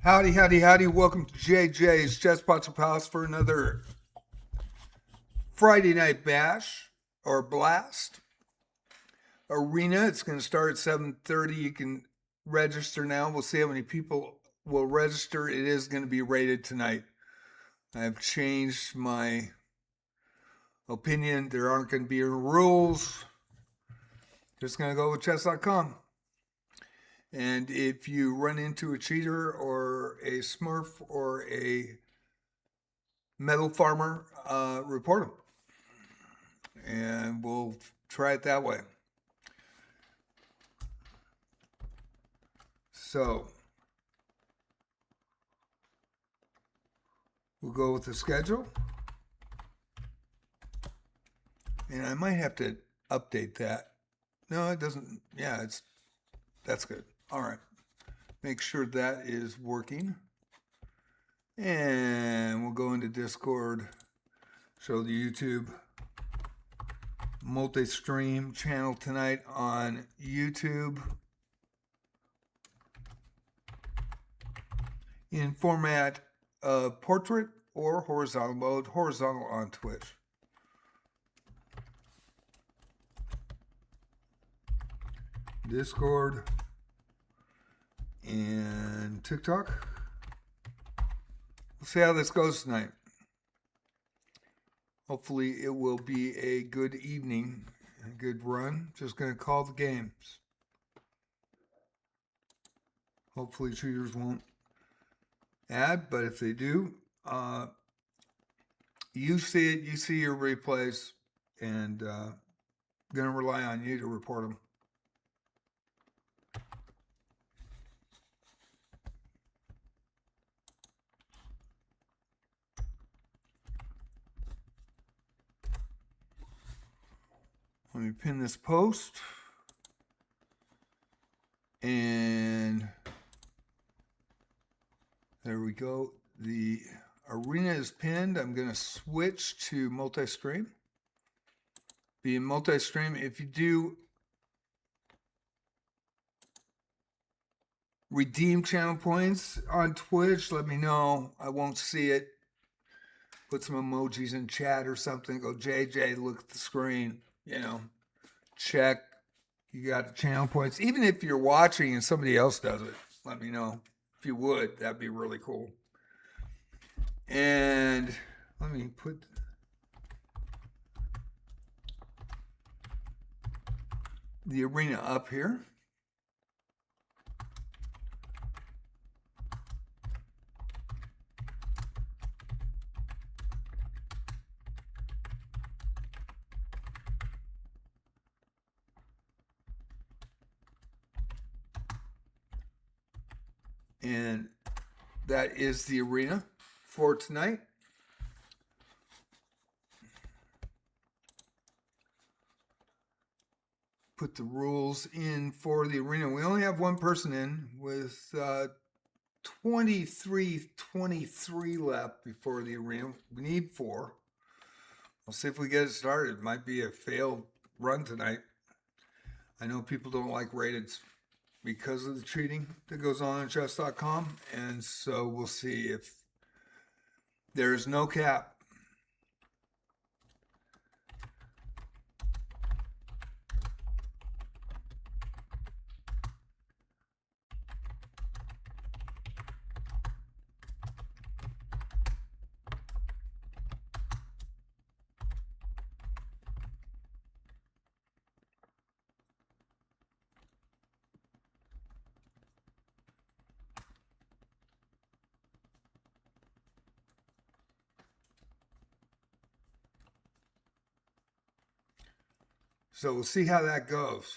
Howdy, howdy, howdy. Welcome to JJ's Chess Pots Palace for another Friday night bash or blast. Arena, it's going to start at 7:30. You can register now. We'll see how many people will register. It is going to be rated tonight. I've changed my opinion. There aren't going to be any rules. Just going to go with chess.com. And if you run into a cheater or a smurf or a metal farmer, report them. And we'll try it that way. So we'll go with the schedule. And I might have to update that. No, it doesn't. Yeah, that's good. All right. Make sure that is working. And we'll go into Discord, show the YouTube multi-stream channel tonight on YouTube in format of portrait or horizontal mode, horizontal on Twitch. Discord and TikTok. We'll see how this goes tonight. Hopefully it will be a good evening, a good run. Just going to call the games. Hopefully cheaters won't add, but if they do, you see it, you see your replays, and going to rely on you to report them. Let me pin this post. And there we go. The arena is pinned. I'm going to switch to multi-stream. Being multi-stream, if you do redeem channel points on Twitch, let me know. I won't see it. Put some emojis in chat or something. Go, JJ, look at the screen. You know, check. You got the channel points. Even if you're watching and somebody else does it, let me know. If you would, that'd be really cool. And let me put the arena up here. And that is the arena for tonight. Put the rules in for the arena. We only have one person in with 23 left before the arena. We need 4. We'll see if we get it started. It might be a failed run tonight. I know people don't like rated because of the cheating that goes on chess.com, and so we'll see if there's no cap. So we'll see how that goes.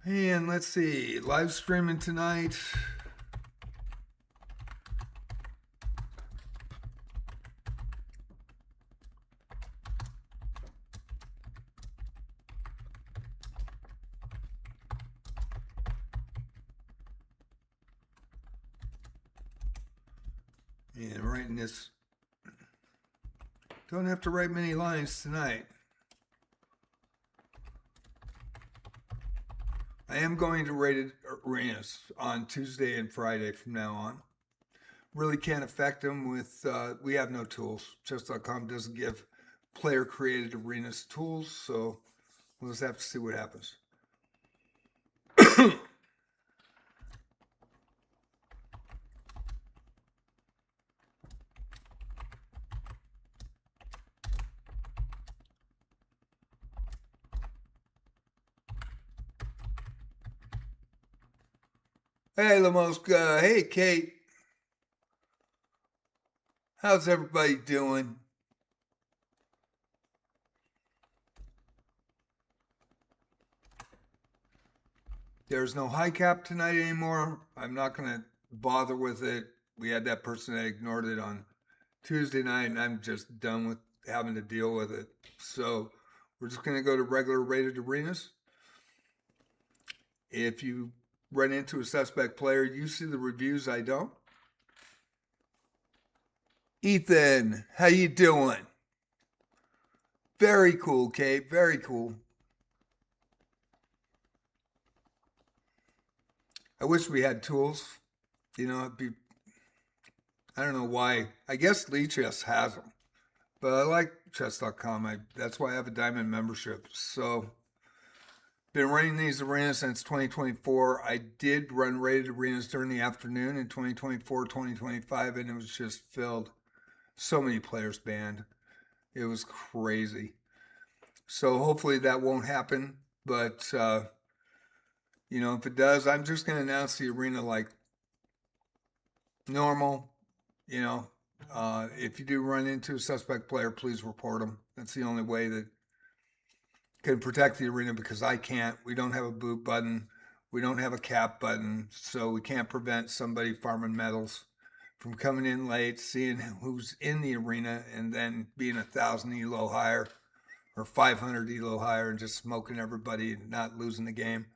And let's see, live streaming tonight. And writing this, don't have to write many lines tonight. I am going to Rated Arenas on Tuesday and Friday from now on. Really can't affect them with, we have no tools. Chess.com doesn't give player created arenas tools, so we'll just have to see what happens. Hey, Lamoska. Hey, Kate. How's everybody doing? There's no high cap tonight anymore. I'm not going to bother with it. We had that person that ignored it on Tuesday night, and I'm just done with having to deal with it. So we're just going to go to regular rated arenas. If you run into a suspect player, you see the reviews, I don't. Ethan, how you doing? Very cool, Kate. Very cool. I wish we had tools. You know, it'd be, I don't know why. I guess Lee Chess has them, but I like chess.com. That's why I have a diamond membership. So, been running these arenas since 2024. I did run rated arenas during the afternoon in 2024, 2025, and it was just filled. So many players banned. It was crazy. So hopefully that won't happen. But, you know, if it does, I'm just going to announce the arena like normal. You know, if you do run into a suspect player, please report them. That's the only way that can protect the arena, because I can't. We don't have a boot button. We don't have a cap button. So we can't prevent somebody farming medals from coming in late, seeing who's in the arena, and then being 1,000 elo higher or 500 elo higher and just smoking everybody and not losing the game.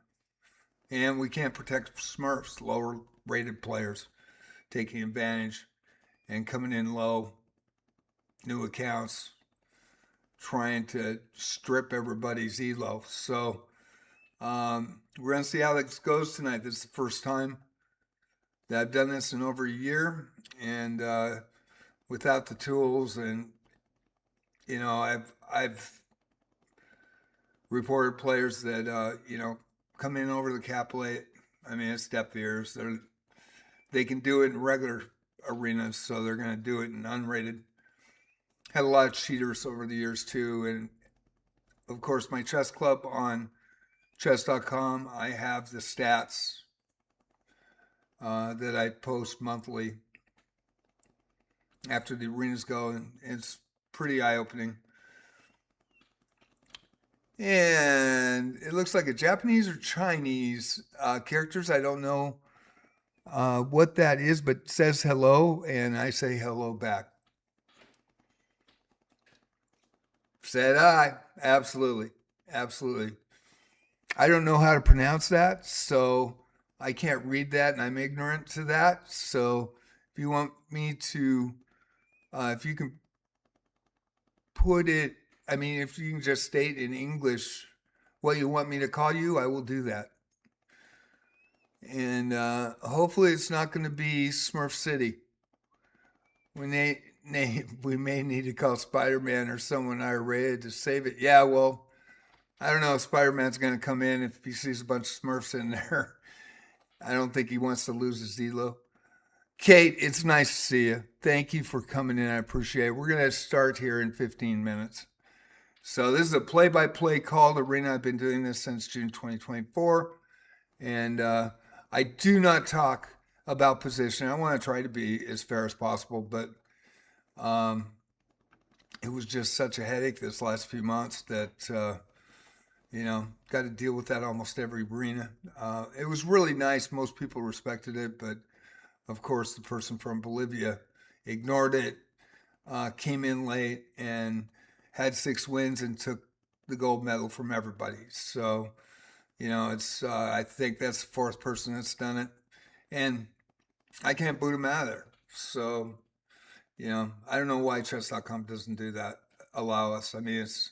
And we can't protect smurfs, lower rated players, taking advantage and coming in low, new accounts, trying to strip everybody's elo. So we're going to see how this goes tonight. This is the first time that I've done this in over a year, and without the tools. And you know, I've reported players that you know, come in over the cap late. I mean, it's step fears. They can do it in regular arenas, so they're going to do it in unrated. Had a lot of cheaters over the years too, and of course my chess club on chess.com, I have the stats that I post monthly after the arenas go, and it's pretty eye-opening. And it looks like a Japanese or Chinese characters. I don't know what that is, but says hello, and I say hello back. Said I. Absolutely. Absolutely. I don't know how to pronounce that, so I can't read that, and I'm ignorant to that. So if you want me to, if you can put it, I mean, if you can just state in English what you want me to call you, I will do that. And hopefully it's not going to be Smurf City. We may need to call Spider-Man or someone irate to save it. Yeah, well, I don't know if Spider-Man's going to come in if he sees a bunch of Smurfs in there. I don't think he wants to lose his elo. Kate, it's nice to see you. Thank you for coming in. I appreciate it. We're going to start here in 15 minutes. So this is a play-by-play call to Arena. I've been doing this since June 2024. And I do not talk about position. I want to try to be as fair as possible, but it was just such a headache this last few months that You know, got to deal with that almost every arena. It was really nice. Most people respected it, but of course, the person from Bolivia ignored it, came in late, and had 6 wins and took the gold medal from everybody. So, you know, it's I think that's the fourth person that's done it, and I can't boot him out of there. So, you know, I don't know why chess.com doesn't do that. Allow us. I mean, it's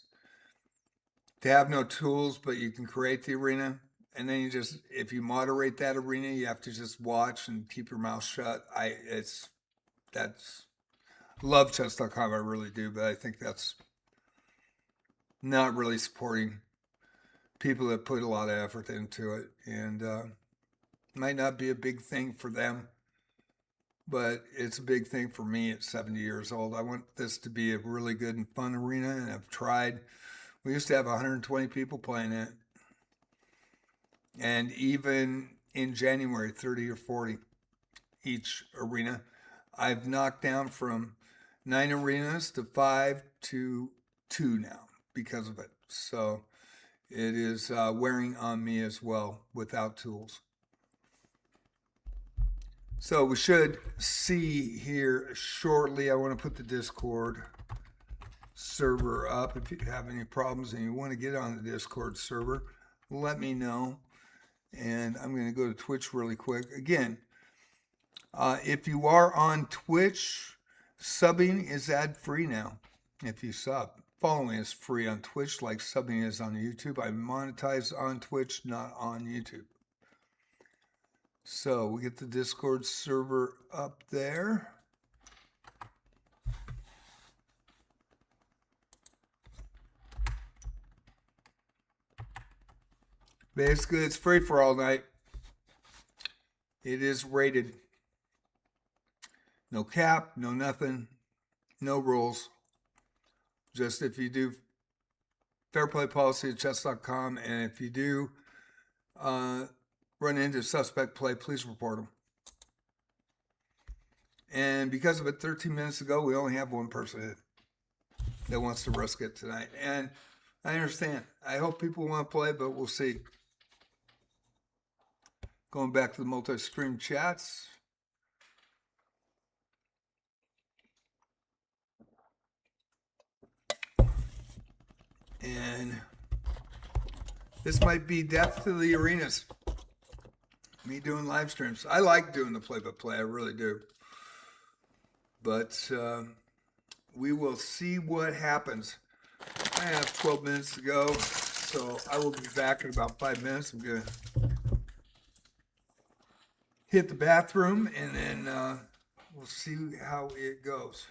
to have no tools, but you can create the arena. And then you just, if you moderate that arena, you have to just watch and keep your mouth shut. That's, love chess.com, I really do, but I think that's not really supporting people that put a lot of effort into it. And might not be a big thing for them, but it's a big thing for me at 70 years old. I want this to be a really good and fun arena, and I've tried. We used to have 120 people playing it. And even in January, 30 or 40 each arena. I've knocked down from 9 arenas to 5 to 2 now because of it. So it is wearing on me as well without tools. So we should see here shortly. I want to put the Discord server up. If you have any problems and you want to get on the Discord server, let me know. And I'm going to go to Twitch really quick. Again, if you are on Twitch, subbing is ad-free now. If you sub, following is free on Twitch like subbing is on YouTube. I monetize on Twitch, not on YouTube. So we get the Discord server up there. Basically, it's free for all night. It is rated. No cap, no nothing, no rules. Just if you do fair play policy at chess.com, and if you do run into suspect play, please report them. And because of it, 13 minutes ago, we only have one person that wants to risk it tonight. And I understand. I hope people want to play, but we'll see. Going back to the multi-stream chats. And this might be death to the arenas. Me doing live streams. I like doing the play-by-play. I really do. But we will see what happens. I have 12 minutes to go, so I will be back in about 5 minutes. I'm going to hit the bathroom, and then we'll see how it goes.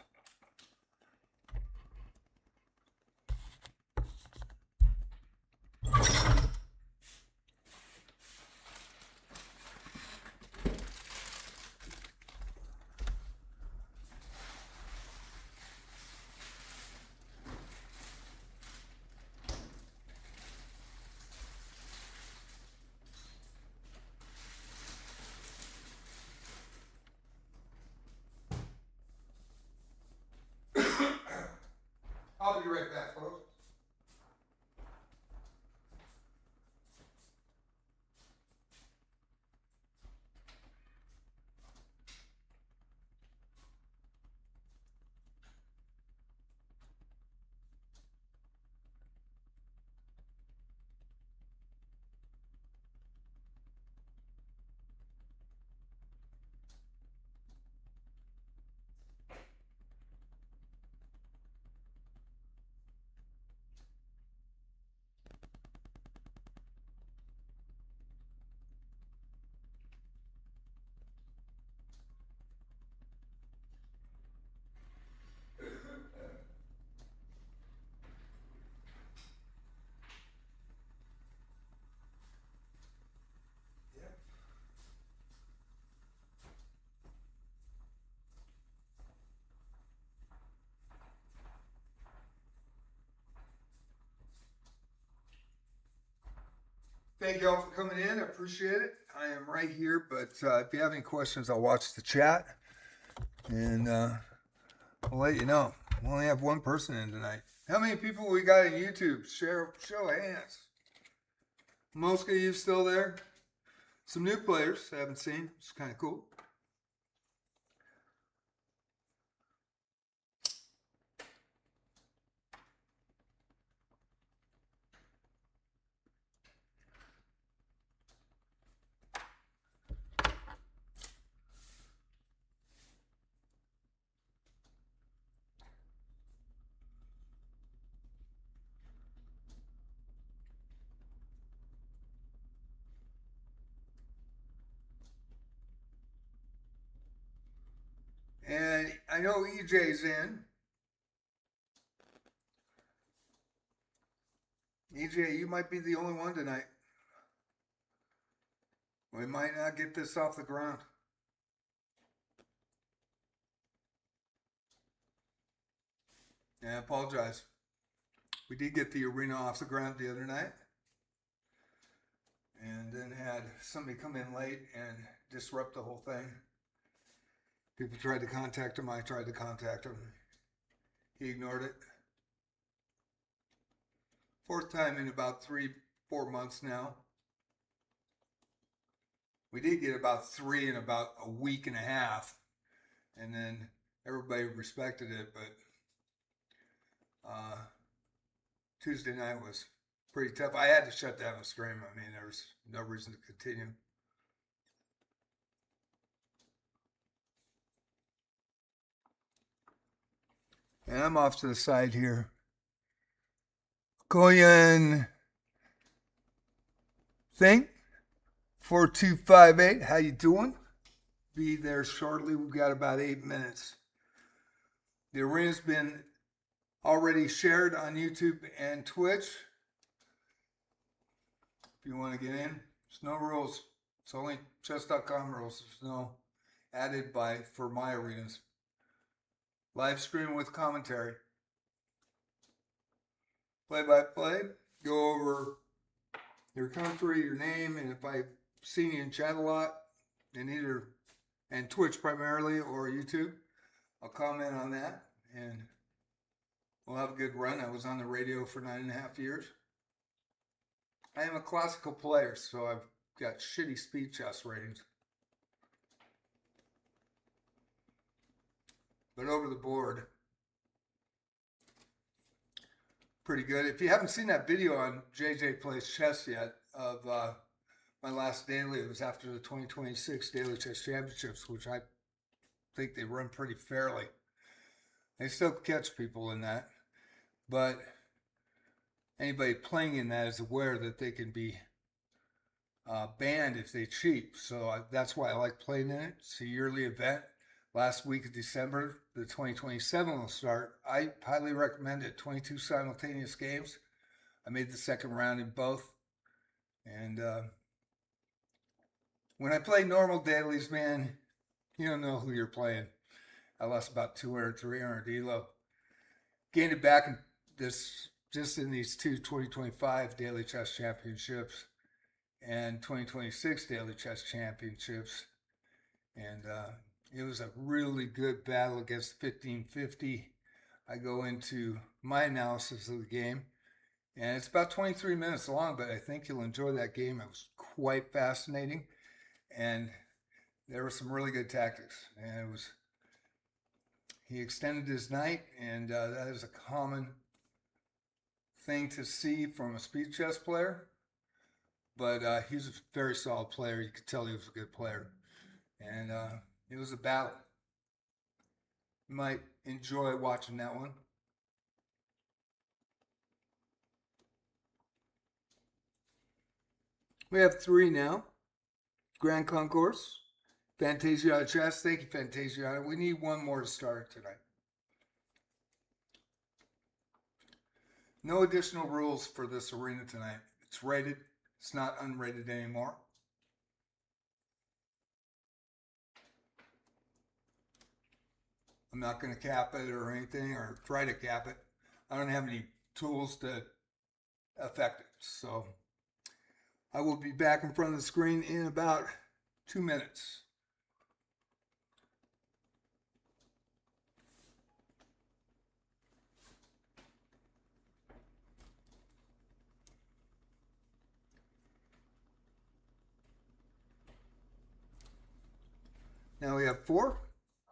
I'll be right back, folks. Thank you all for coming in. I appreciate it. I am right here, but if you have any questions, I'll watch the chat, and I'll let you know. We only have one person in tonight. How many people we got on YouTube? Show of hands. Most of you still there. Some new players I haven't seen. It's kind of cool. And I know EJ's in. EJ, you might be the only one tonight. We might not get this off the ground. Yeah, I apologize. We did get the arena off the ground the other night. And then had somebody come in late and disrupt the whole thing. People tried to contact him. I tried to contact him. He ignored it. Fourth time in about 3-4 months now. We did get about 3 in about a week and a half. And then everybody respected it. But Tuesday night was pretty tough. I had to shut down the stream. I mean, there was no reason to continue. And I'm off to the side here. Koyan Thing 4258. How you doing? Be there shortly. We've got about 8 minutes. The arena's been already shared on YouTube and Twitch. If you want to get in, there's no rules. It's only chess.com rules. There's no added by for my arenas. Live stream with commentary. Play by play. Go over your country, your name, and if I've seen you in chat a lot, and Twitch primarily or YouTube, I'll comment on that and we'll have a good run. I was on the radio for 9.5 years. I am a classical player, so I've got shitty speed chess ratings. But over the board, pretty good. If you haven't seen that video on JJ Plays Chess yet of my last daily, it was after the 2026 Daily Chess Championships, which I think they run pretty fairly. They still catch people in that, but anybody playing in that is aware that they can be banned if they cheat. So that's why I like playing in it. It's a yearly event. Last week of December, the 2027 will start. I highly recommend it. 22 simultaneous games. I made the second round in both. And when I play normal dailies, man, you don't know who you're playing. I lost about 200, 300 Elo. Gained it back in just in these two 2025 Daily Chess Championships and 2026 Daily Chess Championships. And it was a really good battle against 1550. I go into my analysis of the game, and it's about 23 minutes long, but I think you'll enjoy that game. It was quite fascinating, and there were some really good tactics. And he extended his knight, and that is a common thing to see from a speed chess player. But he's a very solid player. You could tell he was a good player, and it was a battle. You might enjoy watching that one. We have 3 now. Grand Concourse. Fantasia Chess. Thank you, Fantasia. We need 1 more to start tonight. No additional rules for this arena tonight. It's rated. It's not unrated anymore. I'm not going to cap it or anything or try to cap it. I don't have any tools to affect it. So I will be back in front of the screen in about 2 minutes. Now we have 4.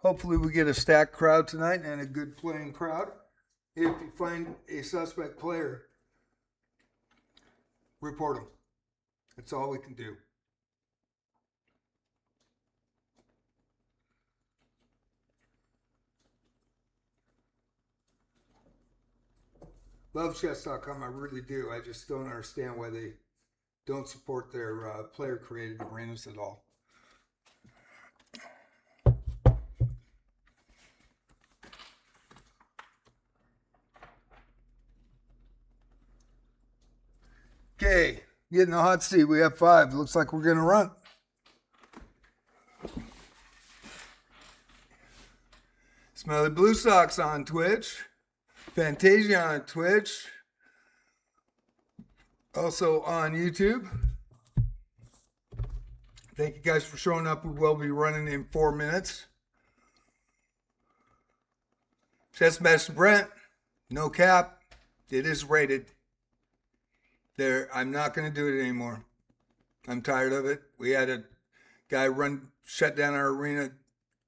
Hopefully we get a stacked crowd tonight and a good playing crowd. If you find a suspect player, report them. That's all we can do. Love chess.com, I really do. I just don't understand why they don't support their player-created arenas at all. Okay, getting the hot seat. We have 5. Looks like we're going to run. Smelly Blue Sox on Twitch. Fantasia on Twitch. Also on YouTube. Thank you guys for showing up. We will be running in 4 minutes. Chess Master Brent, no cap. It is rated. I'm not going to do it anymore. I'm tired of it. We had a guy shut down our arena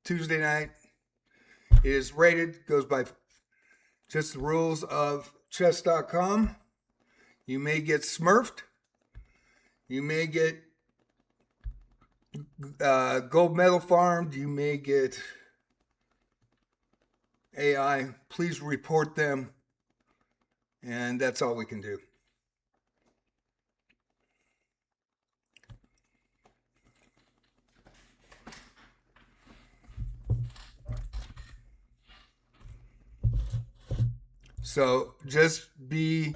Tuesday night. It is rated, goes by just the rules of chess.com. You may get smurfed. You may get gold medal farmed. You may get AI. Please report them. And that's all we can do. So just be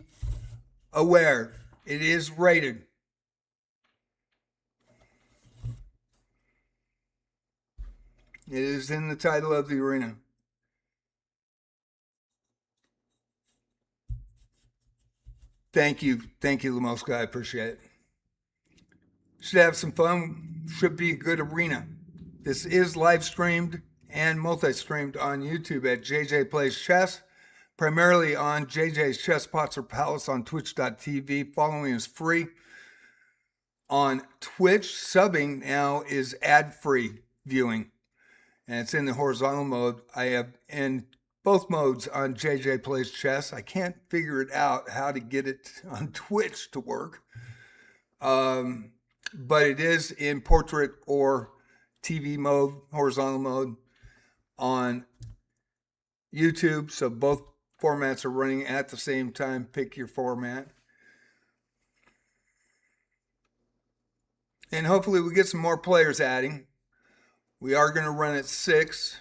aware, it is rated. It is in the title of the arena. Thank you, Lamoska. I appreciate it. Should have some fun. Should be a good arena. This is live streamed and multi-streamed on YouTube at JJ Plays Chess. Primarily on JJ's Chess Pots or Palace on twitch.tv. Following is free. On Twitch, subbing now is ad-free viewing. And it's in the horizontal mode. I have in both modes on JJ Plays Chess. I can't figure it out how to get it on Twitch to work. But it is in portrait or TV mode, horizontal mode on YouTube. So both formats are running at the same time. Pick your format. And hopefully we get some more players adding. We are going to run at 6.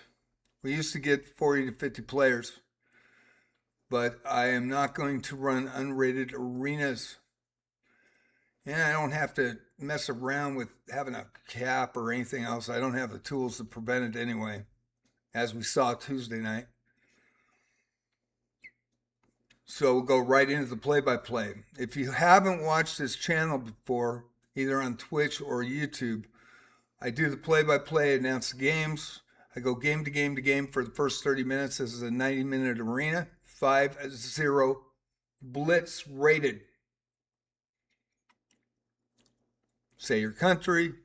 We used to get 40 to 50 players. But I am not going to run unrated arenas. And I don't have to mess around with having a cap or anything else. I don't have the tools to prevent it anyway, as we saw Tuesday night. So we'll go right into the play-by-play. If you haven't watched this channel before, either on Twitch or YouTube, I do the play-by-play, announce the games. I go game to game to game for the first 30 minutes. This is a 90-minute arena, 5-0 blitz rated. Say your country,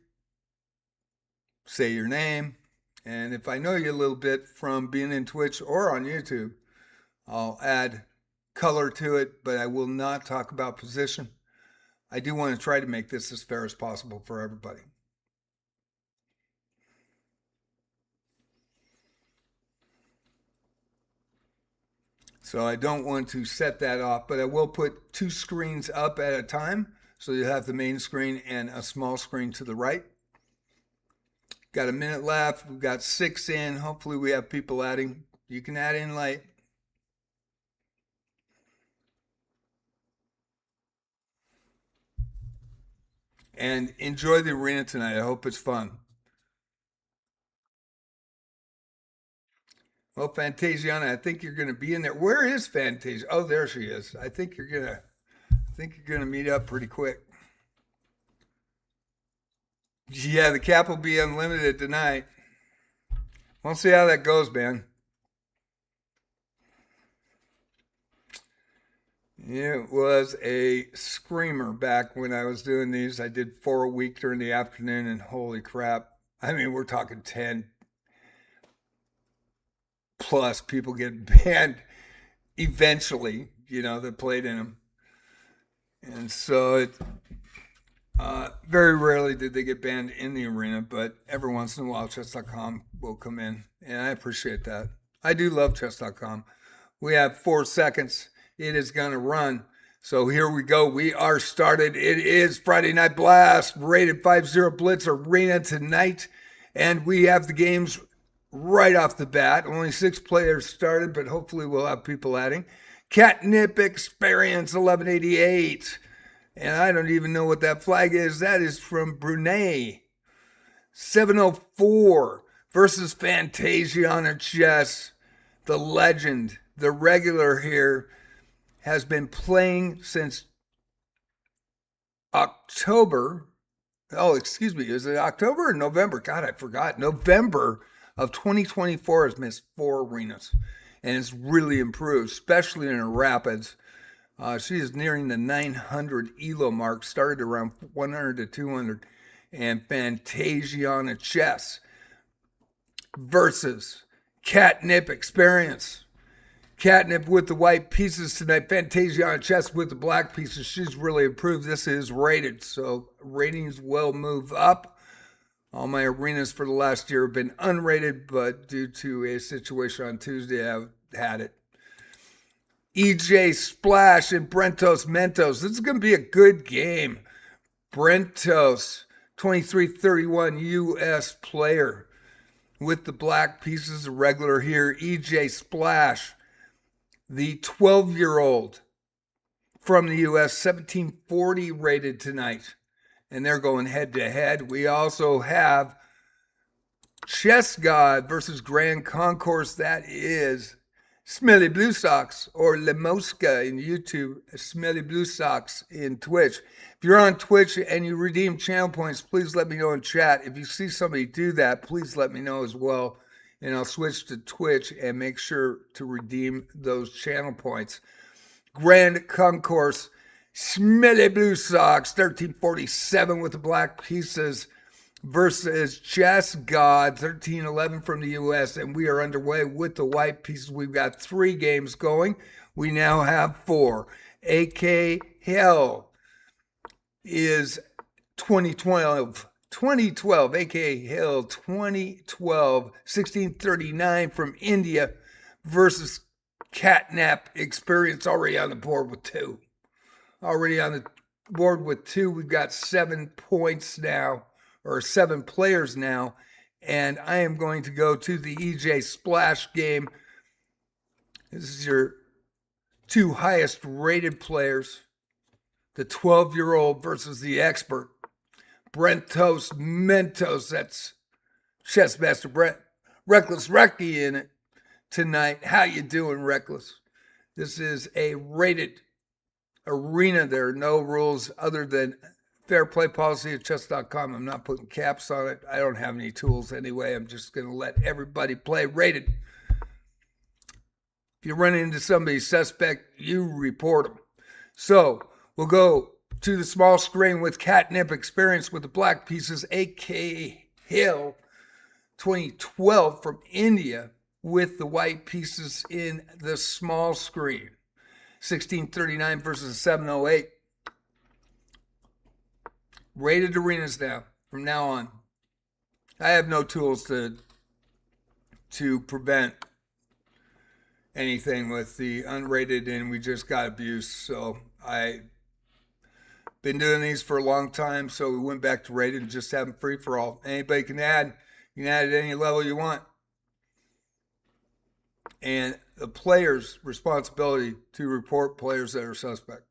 say your name, and if I know you a little bit from being in Twitch or on YouTube, I'll add color to it, but I will not talk about position. I do want to try to make this as fair as possible for everybody. So I don't want to set that off, but I will put 2 screens up at a time. So you have the main screen and a small screen to the right. Got a minute left. We've got 6 in. Hopefully we have people adding. You can add in late. And enjoy the arena tonight. I hope it's fun. Well, Fantasiana, I think you're going to be in there. Where is Fantasia? Oh, there she is. I think you're going to meet up pretty quick. Yeah, the cap will be unlimited tonight. We'll see how that goes, man. It was a screamer back when I was doing these. I did 4 a week during the afternoon, and holy crap, I mean, we're talking 10 plus people get banned eventually, that played in them. And so very rarely did they get banned in the arena, but every once in a while, chess.com will come in. And I appreciate that. I do love chess.com. We have 4 seconds. It is going to run. So here we go. We are started. It is Friday Night Blast, rated 5-0 Blitz Arena tonight. And we have the games right off the bat. Only 6 players started, but hopefully we'll have people adding. Catnip Experience 1188. And I don't even know what that flag is. That is from Brunei. 704 versus Fantasia Chess. The legend, the regular here, has been playing since October. Oh, excuse me. Is it October or November? God, I forgot. November of 2024 has missed 4 arenas. And it's really improved, especially in her rapids. She is nearing the 900 Elo mark, started around 100 to 200. And Fantasia Chess versus Catnip Experience. Catnip with the white pieces tonight. Fantasia Chess with the black pieces. She's really improved. This is rated, so ratings will move up. All my arenas for the last year have been unrated, but due to a situation on Tuesday, I've had it. EJ Splash and Brentos Mentos. This is going to be a good game. Brentos, 2331 U.S. player with the black pieces, a regular here. EJ Splash, the 12-year-old from the U.S., 1740 rated tonight. And they're going head-to-head. We also have Chess God versus Grand Concourse. That is Smelly Blue Socks, or Lemoska in YouTube, Smelly Blue Socks in Twitch. If you're on Twitch and you redeem channel points, please let me know in chat. If you see somebody do that, please let me know as well. And I'll switch to Twitch and make sure to redeem those channel points. Grand Concourse, Smelly Blue Socks, 1347 with the black pieces versus Chess God, 1311 from the U.S. And we are underway with the white pieces. We've got 3 games going. We now have 4. AK Hell is 2012, aka Hill 2012, 1639 from India versus Catnap Experience, already on the board with 2. We've got 7 points now, or 7 players now, and I am going to go to the EJ Splash game. This is your 2 highest rated players, the 12-year-old versus the expert. Brentos Mentos, that's Chessmaster Brent. Reckless Recky in it tonight. How you doing, Reckless? This is a rated arena. There are no rules other than fair play policy at chess.com. I'm not putting caps on it. I don't have any tools anyway. I'm just going to let everybody play rated. If you run into somebody suspect, you report them. So we'll go to the small screen with Catnip Experience with the black pieces, A.K. Hill, 2012 from India, with the white pieces in the small screen. 1639 versus 708. Rated arenas now, from now on. I have no tools to prevent anything with the unrated, and we just got abused. So I've been doing these for a long time, so we went back to rated and just have them free for all. Anybody can add. You can add at any level you want. And the player's responsibility to report players that are suspect.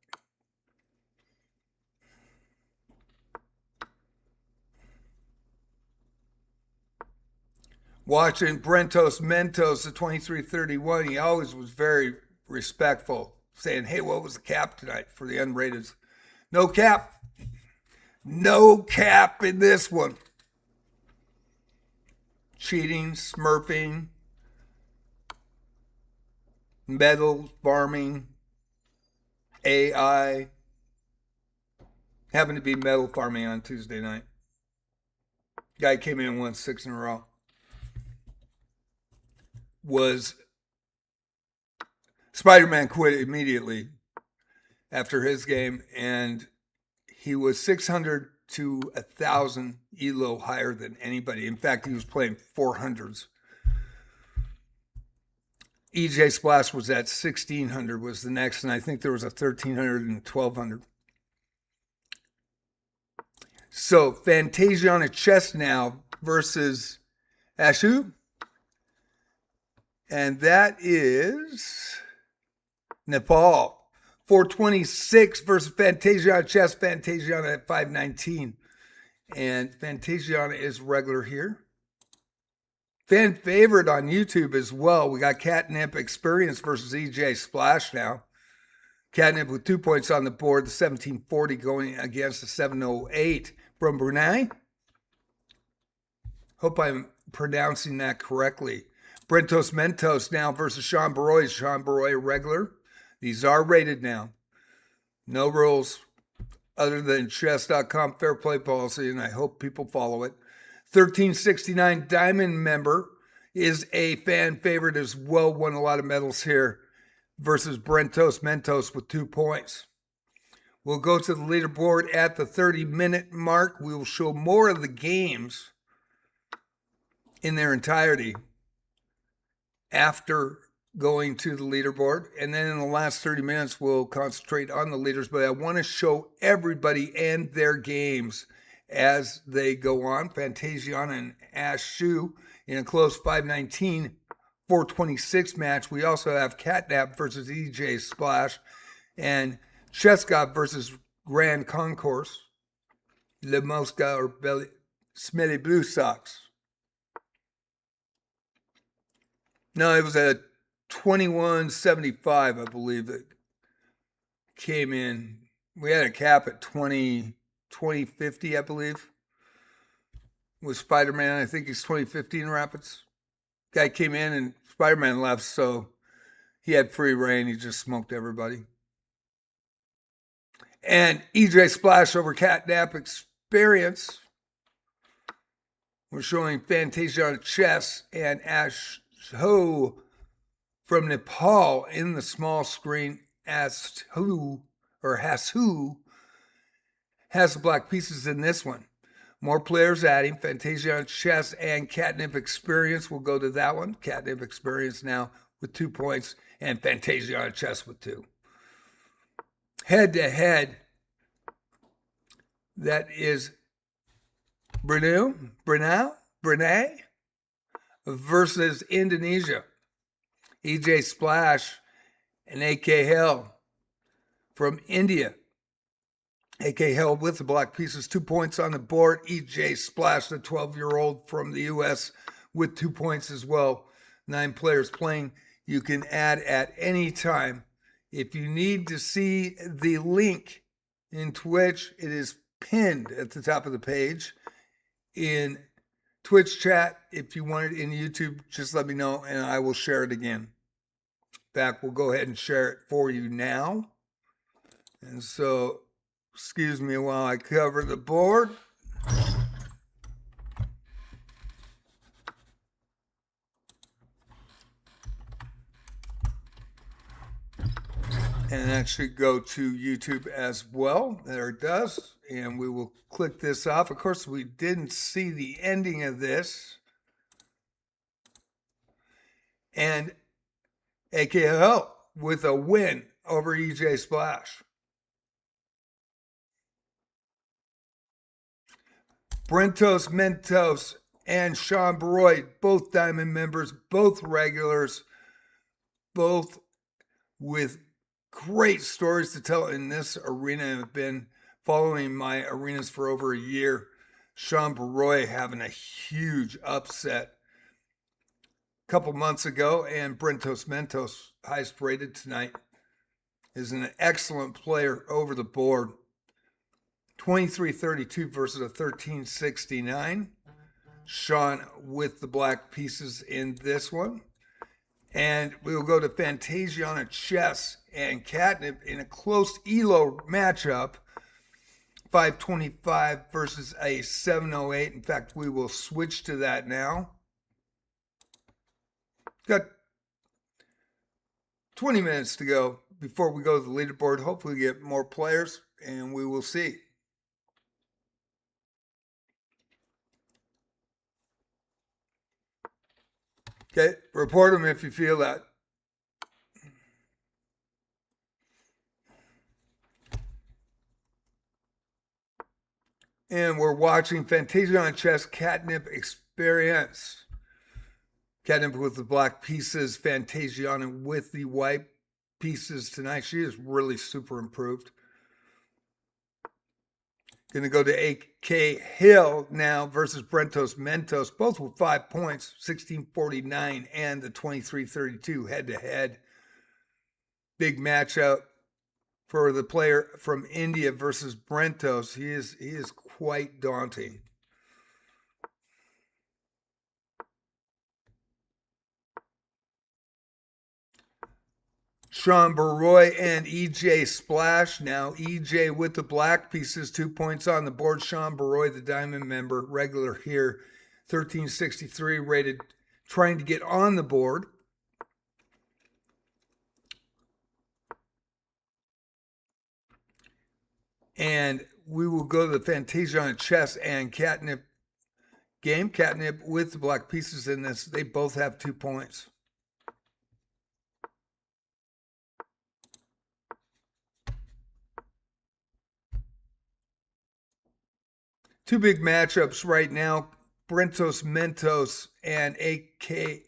Watching Brentos Mentos at 2331, he always was very respectful, saying, hey, what was the cap tonight for the unrateds? No cap. No cap in this one. Cheating, smurfing, metal farming, AI. Happened to be metal farming on Tuesday night. Guy came in and won 6 in a row. Was Spider-Man quit immediately after his game, and he was 600 to 1,000 Elo higher than anybody. In fact, he was playing 400s. EJ Splash was at 1,600 was the next, and I think there was a 1,300 and 1,200. So Fantasia on a chess now versus Ashu. And that is Nepal. 426 versus Fantasiana chess. Fantasiana at 519. And Fantasiana is regular here. Fan favorite on YouTube as well. We got Catnip Experience versus EJ Splash now. Catnip with 2 points on the board. The 1740 going against the 708 from Brunei. Hope I'm pronouncing that correctly. Brentos Mentos now versus Sean Baroy. Sean Baroy regular. These are rated now. No rules other than chess.com fair play policy, and I hope people follow it. 1369 Diamond member is a fan favorite as well. Won a lot of medals here versus Brentos Mentos with 2 points. We'll go to the leaderboard at the 30-minute mark. We will show more of the games in their entirety after going to the leaderboard. And then in the last 30 minutes, we'll concentrate on the leaders. But I want to show everybody and their games as they go on. Fantasiana and Ash Shu in a close 519, 426 match. We also have Catnap versus EJ Splash and Cheskov versus Grand Concourse. Le Mosca or Smelly Blue Sox. No, it was a 2175, I believe, that came in. We had a cap at 2050, I believe. With Spider-Man, I think he's 2050 in Rapids. Guy came in and Spider-Man left, so he had free reign. He just smoked everybody. And EJ Splash over Catnap Experience. We're showing Fantasia on chess and Ash Ho from Nepal in the small screen. Hasu has the black pieces in this one. More players adding. Fantasia on chess and Catnip Experience. We'll go to that one. Catnip Experience now with 2 points and Fantasia on chess with 2. Head to head, that is Brunei versus Indonesia. EJ Splash and AK Hell from India. AK Hell with the black pieces, 2 points on the board. EJ Splash, the 12-year-old from the U.S. with 2 points as well. 9 players playing. You can add at any time. If you need to see the link in Twitch, it is pinned at the top of the page. In Twitch chat, if you want it in YouTube, just let me know and I will share it again. In fact, we'll go ahead and share it for you now. And so, excuse me while I cover the board. And that should go to YouTube as well. There it does. And we will click this off. Of course, we didn't see the ending of this. And AKO with a win over EJ Splash. Brentos Mentos and Sean Baroy, both Diamond members, both regulars, both with great stories to tell in this arena. I've been following my arenas for over a year. Sean Baroy having a huge upset a couple months ago, and Brentos Mentos, highest rated tonight, is an excellent player over the board. 2332 versus a 1369. Sean with the black pieces in this one. And we will go to Fantasia on a chess and Catnip in a close Elo matchup. 525 versus a 708. In fact, we will switch to that now. Got 20 minutes to go before we go to the leaderboard. Hopefully we get more players, and we will see. Okay, report them if you feel that. And we're watching Fantasia on Chess Catnip Experience. Catnip with the black pieces, Fantasiana with the white pieces tonight. She is really super improved. Going to go to AK Hill now versus Brentos Mentos, both with 5 points, 1649 and the 2332 head-to-head. Big matchup for the player from India versus Brentos. He is quite daunting. Sean Baroy and EJ Splash. Now EJ with the black pieces, 2 points on the board. Sean Baroy, the diamond member, regular here, 1363 rated, trying to get on the board. And we will go to the Fantasia on Chess and Catnip game. Catnip with the black pieces in this. They both have 2 points. Two big matchups right now, Brentos Mentos and AK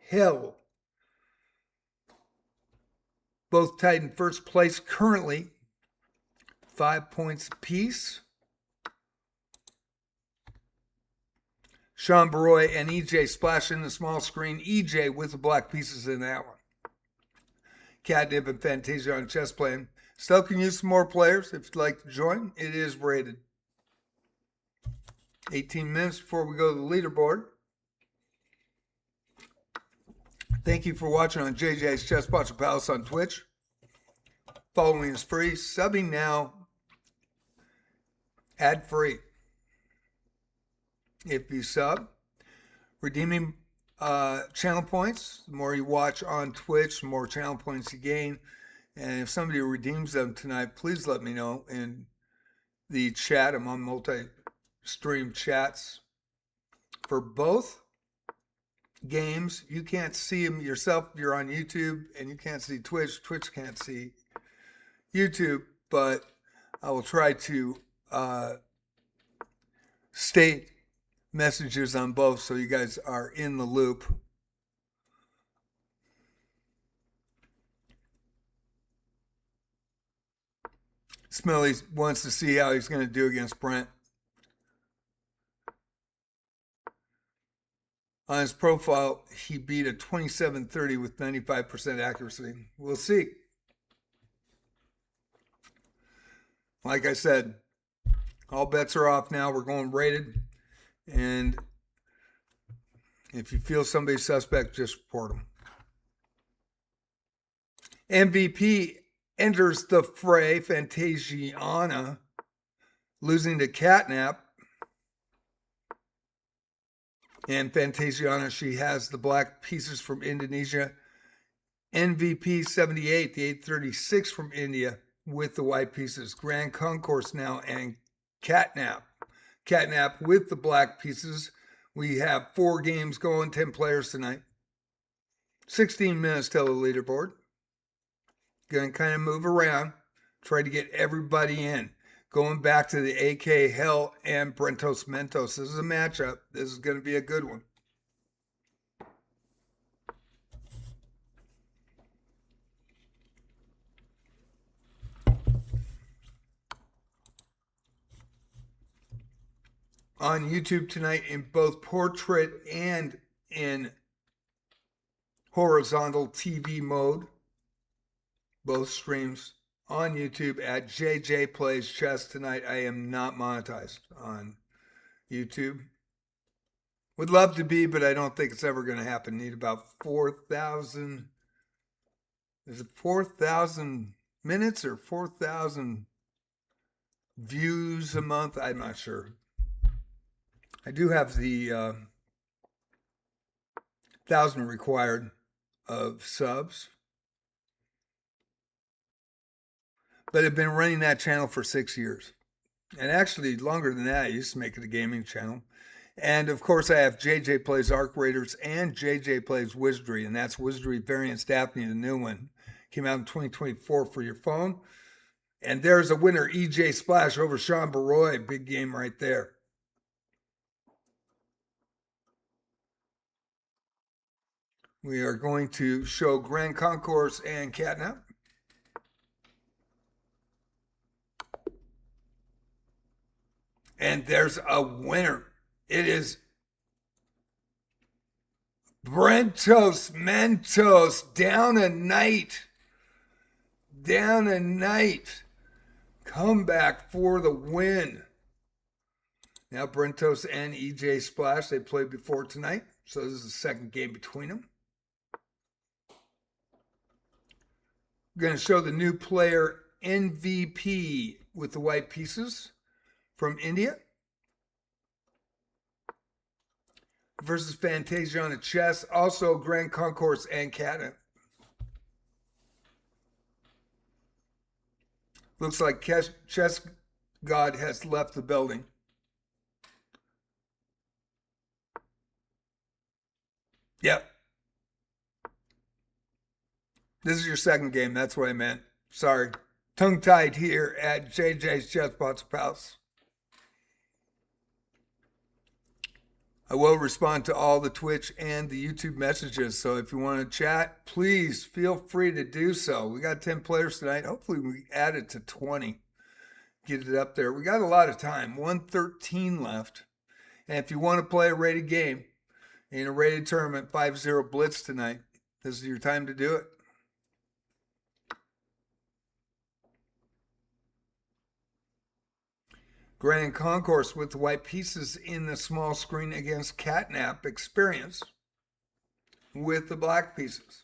Hill. Both tied in first place currently, 5 points apiece. Sean Baroy and EJ Splash in the small screen. EJ with the black pieces in that one. Catnip and Fantasia on chess playing. Still can use some more players if you'd like to join. It is rated. 18 minutes before we go to the leaderboard. Thank you for watching on JJ's Chess Botcha Palace on Twitch. Following is free. Subbing now, ad-free. If you sub, redeeming channel points. The more you watch on Twitch, the more channel points you gain. And if somebody redeems them tonight, please let me know in the chat. I'm on multi-stream chats for both games. You can't see them yourself if you're on YouTube, and you can't see Twitch. Twitch can't see YouTube, but I will try to state messages on both so you guys are in the loop. Smelly wants to see how he's going to do against Brent. On his profile, he beat a 2730 with 95% accuracy. We'll see. Like I said, all bets are off now. We're going rated. And if you feel somebody's suspect, just report them. MVP enters the fray, Fantasiana, losing to Catnap. And Fantasiana, she has the black pieces from Indonesia. MVP 78, the 836 from India with the white pieces. Grand Concourse now and Catnap. Catnap with the black pieces. We have 4 games going, 10 players tonight. 16 minutes till the leaderboard. Going to kind of move around, try to get everybody in. Going back to the AK Hell and Brentos Mentos. This is a matchup. This is going to be a good one. On YouTube tonight in both portrait and in horizontal TV mode. Both streams on YouTube at JJ Plays Chess tonight. I am not monetized on YouTube. Would love to be, but I don't think it's ever going to happen. Need about 4,000. Is it 4,000 minutes or 4,000 views a month. I'm not sure. I do have the 1,000 required of subs, but I've been running that channel for 6 years, and actually longer than that. I used to make it a gaming channel. And of course, I have JJ Plays Arc Raiders and JJ Plays Wizardry, and that's Wizardry Variants Daphne, the new one. Came out in 2024 for your phone. And there's a winner, EJ Splash over Sean Baroy. Big game right there. We are going to show Grand Concourse and Catnap. And there's a winner. It is Brentos Mentos, down a night. Down a night. Comeback for the win. Now Brentos and EJ Splash, they played before tonight. So this is the second game between them. We're going to show the new player MVP with the white pieces from India versus Fantasia on a chess, also Grand Concourse and Catnap. Looks like Chess God has left the building. Yep. This is your second game. That's what I meant. Sorry. Tongue-tied here at JJ's Chess Pots Palace. I will respond to all the Twitch and the YouTube messages. So if you want to chat, please feel free to do so. We got 10 players tonight. Hopefully we add it to 20. Get it up there. We got a lot of time. 113 left. And if you want to play a rated game in a rated tournament, 5-0 Blitz tonight, this is your time to do it. Grand Concourse with the white pieces in the small screen against Catnap Experience with the black pieces.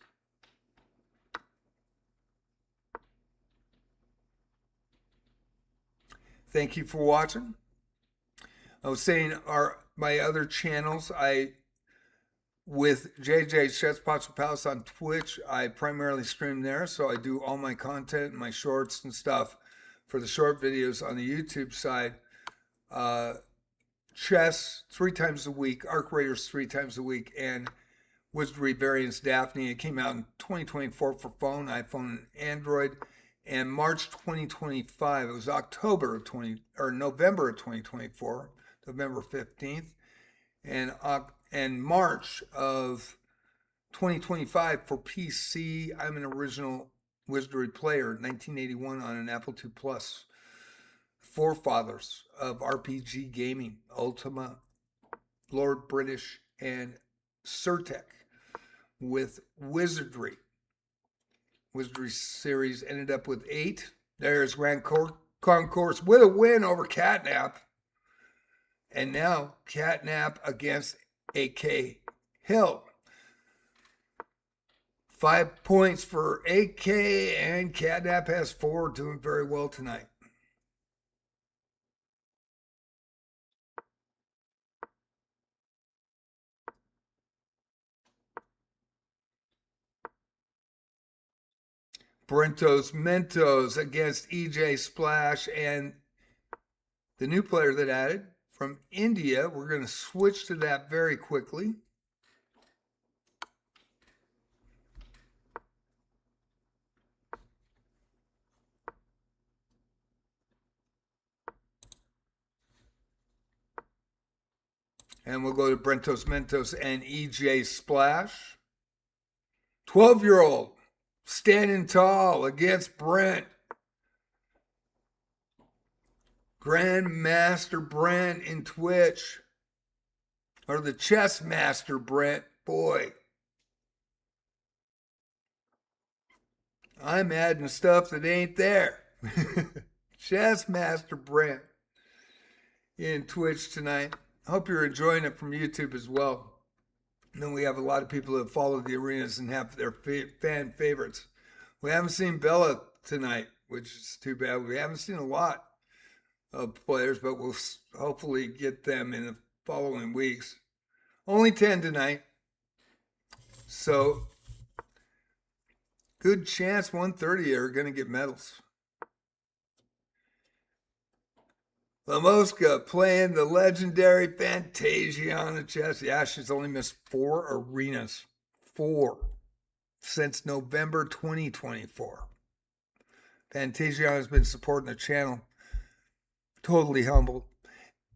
Thank you for watching. I was saying my other channels, with JJ's Chess Pots Palace on Twitch, I primarily stream there, so I do all my content, my shorts and stuff for the short videos on the YouTube side. Chess 3 times a week, Arc Raiders 3 times a week, and Wizardry Variants Daphne. It came out in 2024 for phone, iPhone, and Android. And March 2025, it was November of 2024, November 15th, and March of 2025 for PC. I'm an original Wizardry player, 1981 on an Apple II Plus. Forefathers of RPG gaming, Ultima, Lord British, and Surtec with Wizardry. Wizardry series ended up with 8. There's Grand Concourse with a win over Catnap. And now Catnap against AK Hill. 5 points for AK, and Catnap has 4, doing very well tonight. Brentos Mentos against EJ Splash, and the new player that added from India. We're going to switch to that very quickly. And we'll go to Brentos Mentos and EJ Splash. 12-year-old. Standing tall against Brent. Grandmaster Brent in Twitch. Or the Chess Master Brent. Boy. I'm adding stuff that ain't there. Chess Master Brent in Twitch tonight. Hope you're enjoying it from YouTube as well. And then we have a lot of people that follow the arenas and have their fan favorites. We haven't seen Bella tonight, which is too bad. We haven't seen a lot of players, but we'll hopefully get them in the following weeks. Only 10 tonight. So, good chance 130 are going to get medals. Lamoska playing the legendary Fantasiana chess. Yeah, she's only missed 4 arenas. 4 since November 2024. Fantasiana has been supporting the channel. Totally humbled.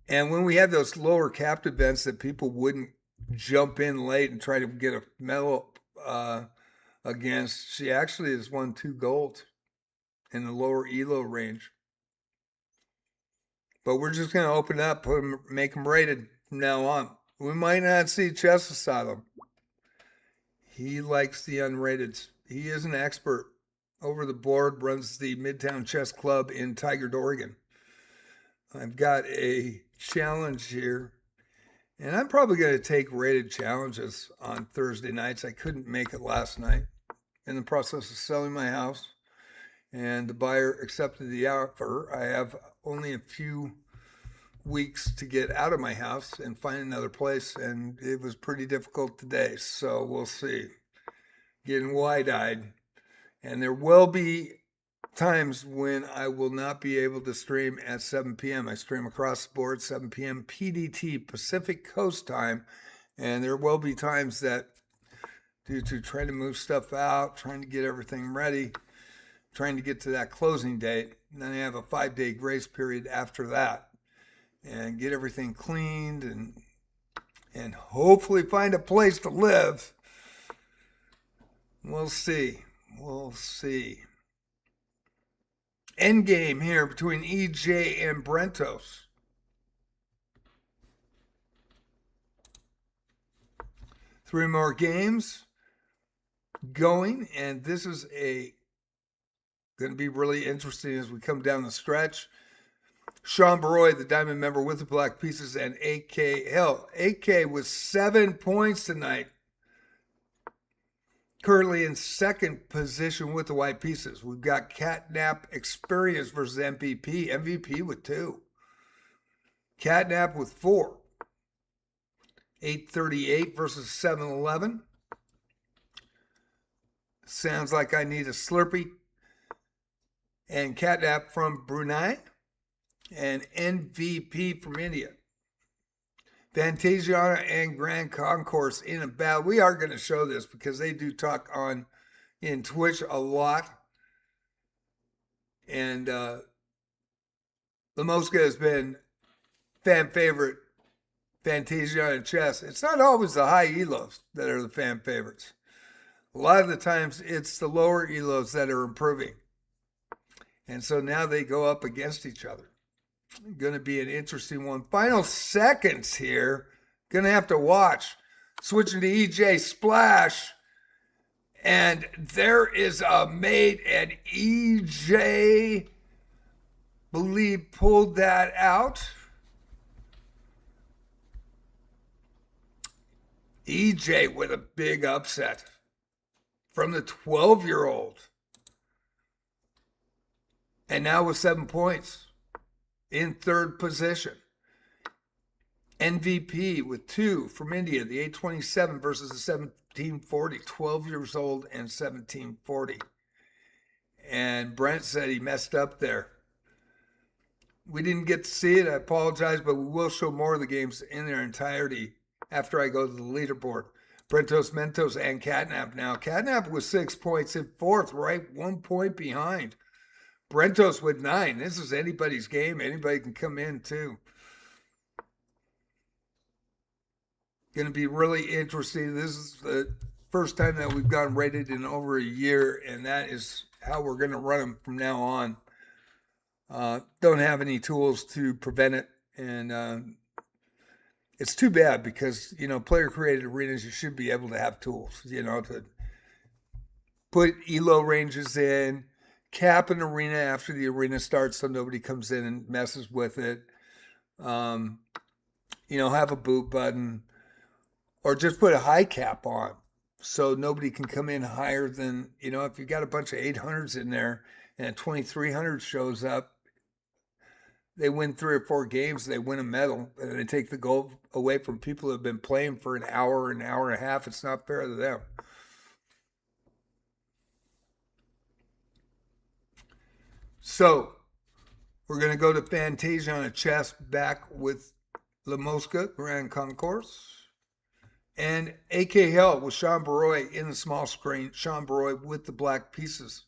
And when we had those lower capped events that people wouldn't jump in late and try to get a medal against, she actually has won 2 gold in the lower Elo range. But we're just going to open up, make them rated from now on. We might not see Chess Asylum. He likes the unrated. He is an expert. Over the board, runs the Midtown Chess Club in Tigard, Oregon. I've got a challenge here, and I'm probably going to take rated challenges on Thursday nights. I couldn't make it last night. In the process of selling my house, and the buyer accepted the offer. I have only a few weeks to get out of my house and find another place, and it was pretty difficult today, so we'll see. Getting wide-eyed. And there will be times when I will not be able to stream at 7 p.m. I stream across the board, 7 p.m. PDT, Pacific Coast time, and there will be times that, due to trying to move stuff out, trying to get everything ready, trying to get to that closing date, and then I have a 5-day grace period after that, and get everything cleaned and hopefully find a place to live. We'll see. We'll see. Endgame here between EJ and Brentos. Three more games going, and this is going to be really interesting as we come down the stretch. Sean Baroy, the diamond member with the black pieces, and AK. Hell, AK with 7 points tonight. Currently in second position with the white pieces. We've got Catnap Experience versus MVP. MVP with 2. Catnap with 4. 838 versus 711. Sounds like I need a Slurpee. And Catnap from Brunei. And MVP from India. Fantasiana and Grand Concourse in a battle. We are going to show this because they do talk in Twitch a lot. And Lamoska has been fan favorite Fantasiana chess. It's not always the high elos that are the fan favorites. A lot of the times it's the lower elos that are improving. And so now they go up against each other. Going to be an interesting one. Final seconds here. Going to have to watch. Switching to EJ Splash. And there is a mate, and EJ, believe, pulled that out. EJ with a big upset from the 12-year-old. And now with 7 points. In third position. MVP with 2 from India, the 827 versus the 1740, 12 years old and 1740. And Brent said he messed up there. We didn't get to see it, I apologize, but we will show more of the games in their entirety after I go to the leaderboard. Brentos, Mentos, and Catnap now. Catnap with 6 points in fourth, right? 1 point behind. Brentos with 9. This is anybody's game. Anybody can come in too. Going to be really interesting. This is the first time that we've gotten rated in over a year, and that is how we're going to run them from now on. Don't have any tools to prevent it, and it's too bad because, player-created arenas, you should be able to have tools, to put Elo ranges in, cap an arena after the arena starts so nobody comes in and messes with it. Have a boot button, or just put a high cap on so nobody can come in higher than, if you got a bunch of 800s in there and a 2300 shows up, they win 3 or 4 games, they win a medal, and they take the gold away from people who have been playing for an hour and a half. It's not fair to them. So we're going to go to Fantasia on a chess back with La Mosca, Grand Concourse. And AK Hell with Sean Baroy in the small screen. Sean Baroy with the black pieces.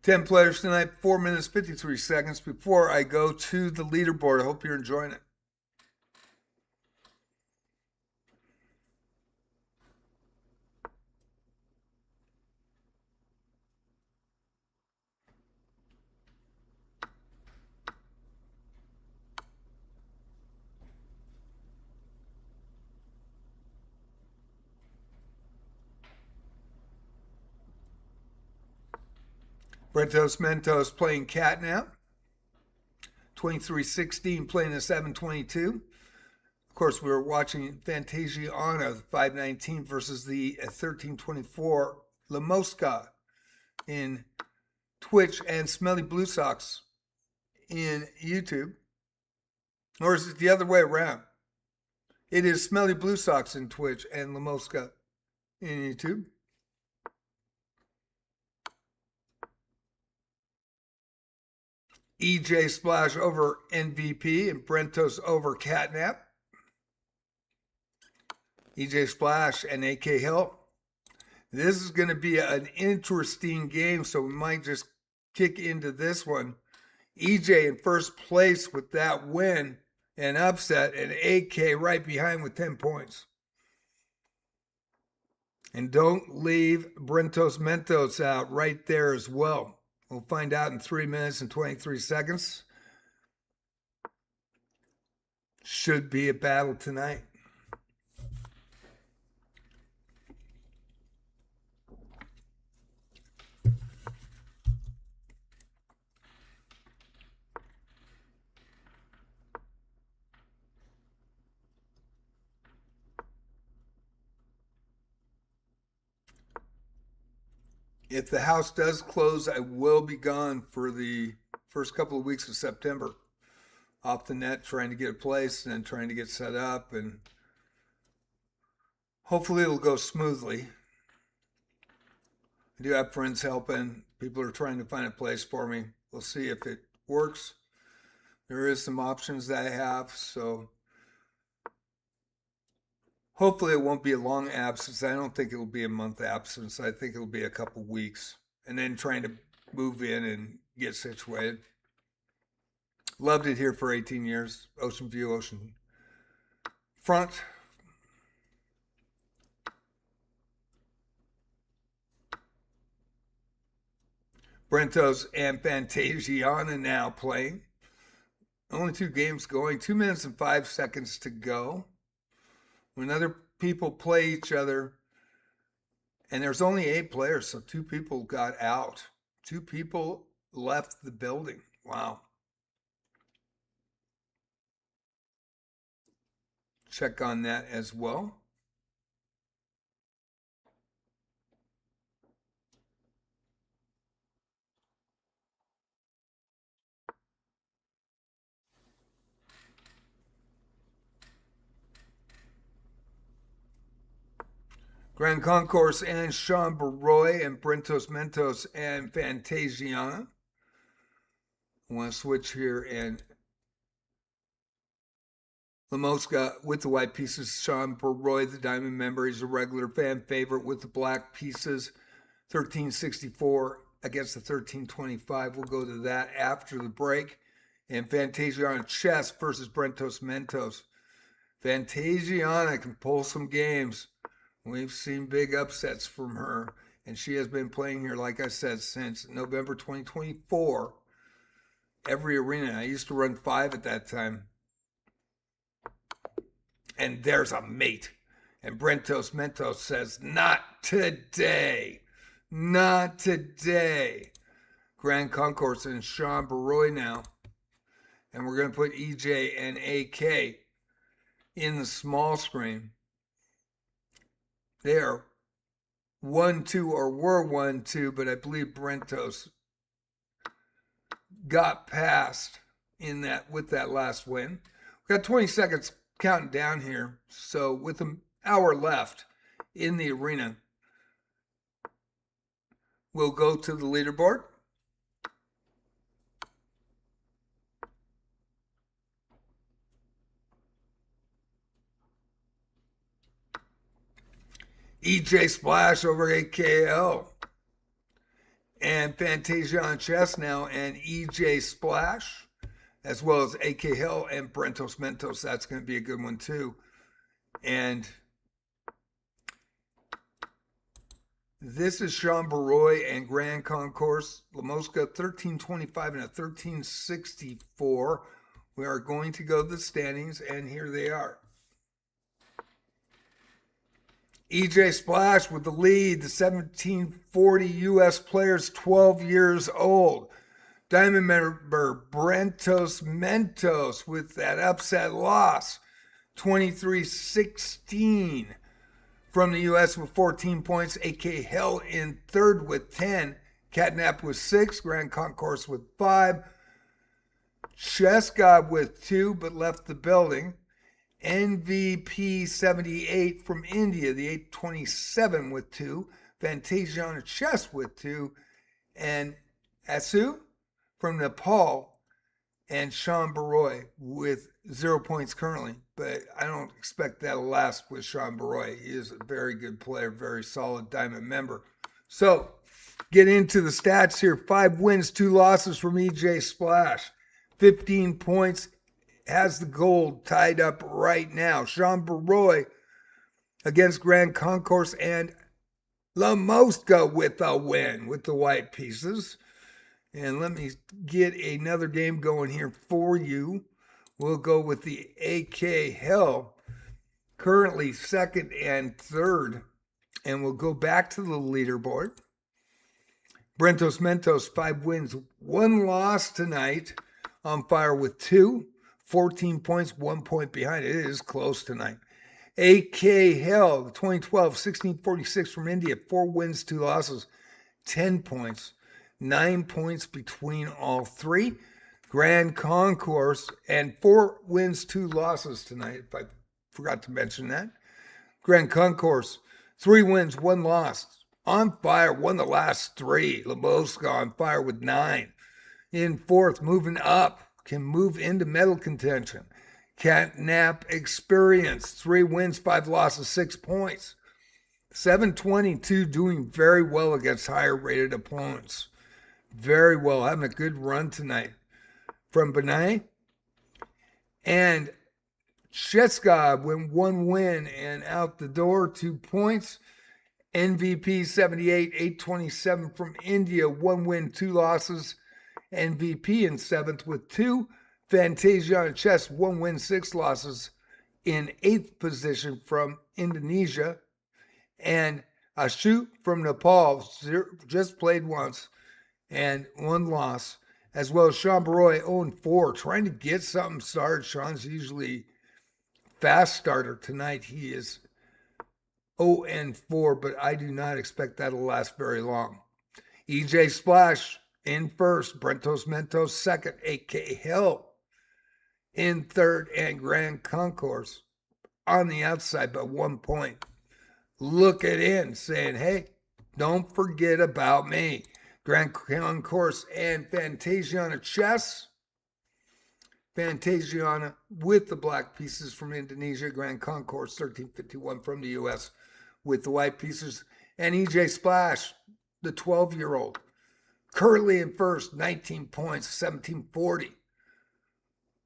Ten players tonight, 4 minutes, 53 seconds before I go to the leaderboard. I hope you're enjoying it. Brentos Mentos playing Catnap. 2316 playing a 722. Of course, we were watching Fantasiana, 519 versus the 1324 La Mosca in Twitch and Smelly Blue Socks in YouTube. Or is it the other way around? It is Smelly Blue Socks in Twitch and La Mosca in YouTube. EJ Splash over MVP and Brentos over Catnap. EJ Splash and AK Hill. This is going to be an interesting game, so we might just kick into this one. EJ in first place with that win and upset, and AK right behind with 10 points. And don't leave Brentos Mentos out right there as well. We'll find out in 3 minutes and 23 seconds. Should be a battle tonight. If the house does close, I will be gone for the first couple of weeks of September. Off the net, trying to get a place and then trying to get set up, and hopefully it'll go smoothly. I do have friends helping. People are trying to find a place for me. We'll see if it works. There is some options that I have, so hopefully it won't be a long absence. I don't think it'll be a month absence. I think it'll be a couple weeks. And then trying to move in and get situated. Loved it here for 18 years. Ocean view, ocean front. Brentos and Fantasiana now playing. Only 2 games going. 2 minutes and 5 seconds to go. When other people play each other, and there's only 8 players, so 2 people got out. 2 people left the building. Wow. Check on that as well. Grand Concourse and Sean Baroy and Brentos Mentos and Fantasiana. I want to switch here and La Mosca with the white pieces. Sean Baroy, the diamond member, he's a regular fan favorite with the black pieces. 1364 against the 1325. We'll go to that after the break. And Fantasiana chess versus Brentos Mentos. Fantasiana can pull some games. We've seen big upsets from her, and she has been playing here, like I said, since November 2024. Every arena. I used to run 5 at that time. And there's a mate. And Brentos Mentos says, not today. Not today. Grand Concourse and Sean Baroy now. And we're going to put EJ and AK in the small screen. They are 1-2 or were 1-2, but I believe Brentos got past in that with that last win. We've got 20 seconds counting down here. So with an hour left in the arena, we'll go to the leaderboard. EJ Splash over AKL. And Fantasia on chess now, and EJ Splash, as well as AK Hill and Brentos Mentos. That's going to be a good one too. And this is Sean Baroy and Grand Concourse. Lamosca 1325 and a 1364. We are going to go to the standings, and here they are. EJ Splash with the lead, the 1740 U.S. players, 12 years old. Diamond member Brentos Mentos with that upset loss, 23-16 from the U.S. with 14 points. AK Hell in third with 10. Catnap with 6. Grand Concourse with 5. Chess God with 2 but left the building. NVP 78 from India, the 827 with 2. Fantasia on chess with 2. And Asu from Nepal and Sean Baroy with 0 points currently. But I don't expect that'll last with Sean Baroy. He is a very good player, very solid Diamond member. So get into the stats here. 5 wins, 2 losses from EJ Splash. 15 points. Has the gold tied up right now. Sean Baroy against Grand Concourse and La Mosca with a win with the white pieces. And let me get another game going here for you. We'll go with the AK Hell, currently second and third. And we'll go back to the leaderboard. Brentos Mentos, 5 wins, 1 loss tonight. On fire with 2. 14 points, 1 point behind it. It is close tonight. AK Hell, 2012, 1646 from India, 4 wins, 2 losses, 10 points, 9 points between all 3. Grand Concourse, and 4 wins, 2 losses tonight, if I forgot to mention that. Grand Concourse, 3 wins, 1 loss. On fire, won the last 3. La Mosca on fire with 9. In fourth, moving up. Can move into medal contention. Catnap Experience, 3 wins, 5 losses, 6 points. 722 doing very well against higher rated opponents. Very well, having a good run tonight. From Benai. And Cheska went 1 win and out the door, 2 points. NVP 78, 827 from India, 1 win, 2 losses. MVP in 7th with 2. Fantasia on chess, 1 win, 6 losses. In 8th position from Indonesia. And Ashu from Nepal, just played once and 1 loss. As well as Sean Baroy, 0-4, trying to get something started. Sean's usually fast starter. Tonight he is 0-4, but I do not expect that to last very long. EJ Splash in first, Brentos Mentos second, AK Hill in third, and Grand Concourse on the outside by 1 point. Looking in, saying, hey, don't forget about me. Grand Concourse and Fantasiana chess. Fantasiana with the black pieces from Indonesia. Grand Concourse 1351 from the U.S. with the white pieces. And EJ Splash, the 12-year-old. Currently in first, 19 points, 1740.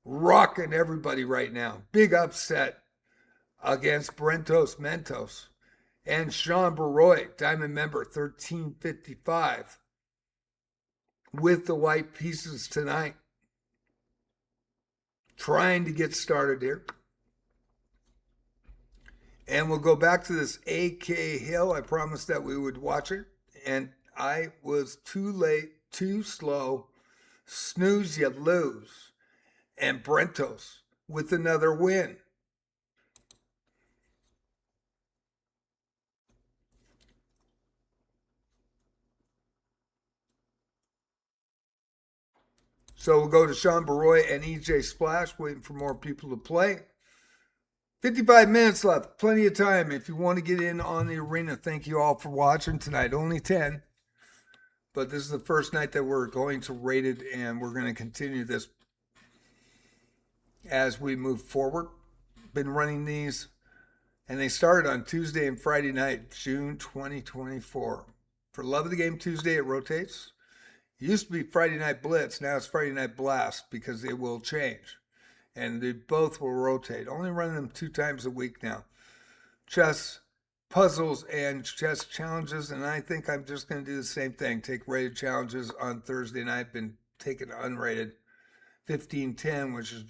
Rocking everybody right now. Big upset against Brentos Mentos. And Sean Baroy, Diamond member, 1355. With the white pieces tonight. Trying to get started here. And we'll go back to this AK Hill. I promised that we would watch it. And I was too late, too slow. Snooze, you lose. And Brentos with another win. So we'll go to Sean Baroy and EJ Splash, waiting for more people to play. 55 minutes left, plenty of time if you want to get in on the arena. Thank you all for watching tonight. Only 10, but this is the first night that we're going to rate it, and we're going to continue this as we move forward. Been running these, and they started on Tuesday and Friday night, June 2024. For Love of the Game Tuesday, it rotates. It used to be Friday Night Blitz. Now it's Friday Night Blast because it will change. And they both will rotate. Only running them 2 times a week now. Chess puzzles and chess challenges. And I think I'm just going to do the same thing. Take rated challenges on Thursday night. Been taking unrated 15-10, which is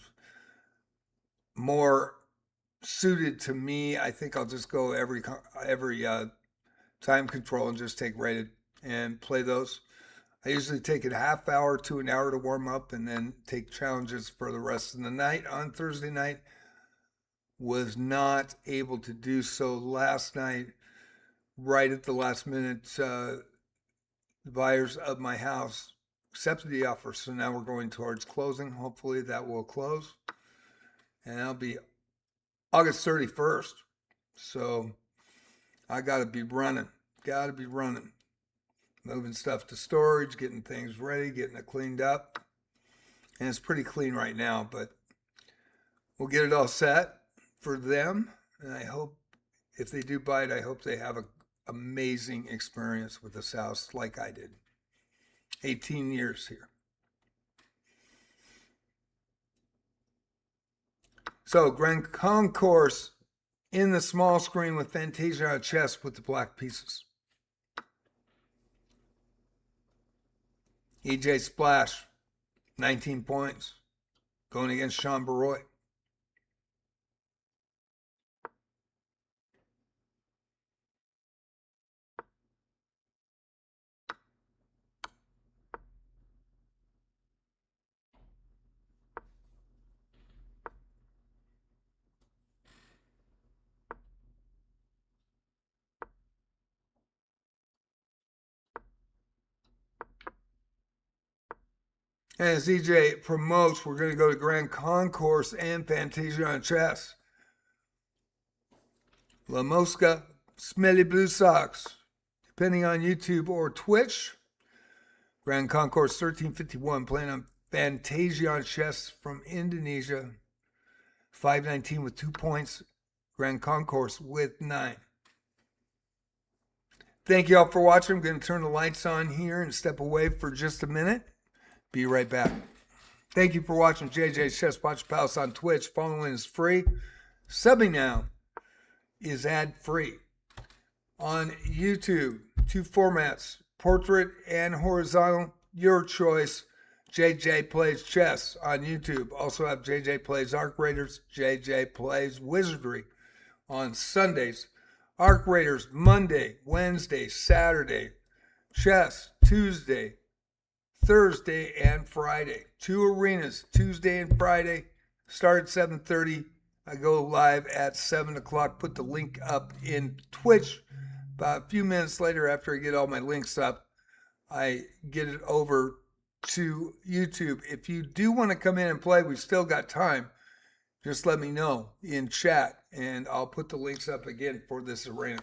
more suited to me. I think I'll just go every time control and just take rated and play those. I usually take it a half hour to an hour to warm up and then take challenges for the rest of the night. On Thursday night, was not able to do so last night. Right at the last minute, the buyers of my house accepted the offer. So now we're going towards closing. Hopefully that will close. And that'll be August 31st. So I got to be running. Moving stuff to storage, getting things ready, getting it cleaned up. And it's pretty clean right now, but we'll get it all set for them. And I hope if they do buy it, I hope they have an amazing experience with this house like I did. 18 years here. So Grand Concourse in the small screen with Fantasia chess with the black pieces. EJ Splash, 19 points, going against Sean Baroy. And as EJ promotes, we're going to go to Grand Concourse and Fantasia on chess. La Mosca, Smelly Blue Socks, depending on YouTube or Twitch. Grand Concourse 1351, playing on Fantasia on chess from Indonesia. 519 with 2 points. Grand Concourse with 9. Thank you all for watching. I'm going to turn the lights on here and step away for just a minute. Be right back. Thank you for watching JJ's Chess Watch Palace on Twitch. Following is free. Subbing now is ad-free. On YouTube, 2 formats, portrait and horizontal. Your choice. JJ Plays Chess on YouTube. Also have JJ Plays Arc Raiders, JJ Plays Wizardry on Sundays. Arc Raiders Monday, Wednesday, Saturday. Chess Tuesday, Thursday, and Friday. 2 arenas, Tuesday and Friday. Start at 7:30. I go live at 7 o'clock. Put the link up in Twitch. About a few minutes later, after I get all my links up, I get it over to YouTube. If you do want to come in and play, we've still got time. Just let me know in chat, and I'll put the links up again for this arena.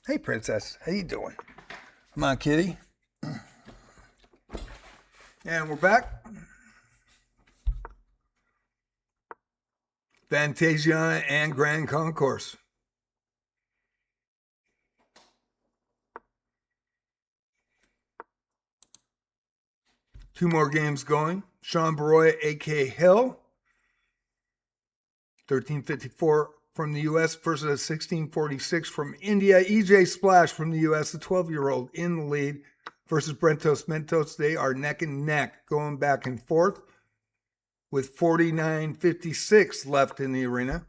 Hey, Princess. How you doing? Come on, kitty. And we're back. Fantasiana and Grand Concourse. Two more games going. Sean Baroy, A.K. Hill, 1354 from the U.S. versus 1646 from India. EJ Splash from the U.S., the 12-year-old in the lead versus Brentos Mentos. They are neck and neck, going back and forth with 49.56 left in the arena.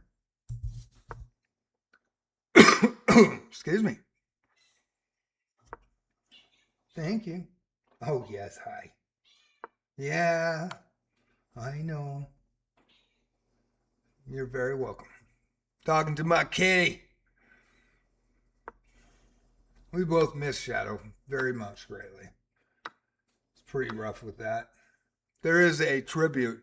Excuse me. Thank you. Oh, yes, hi. Yeah, I know. You're very welcome. Talking to my kitty. We both miss Shadow very much, greatly. It's pretty rough with that. There is a tribute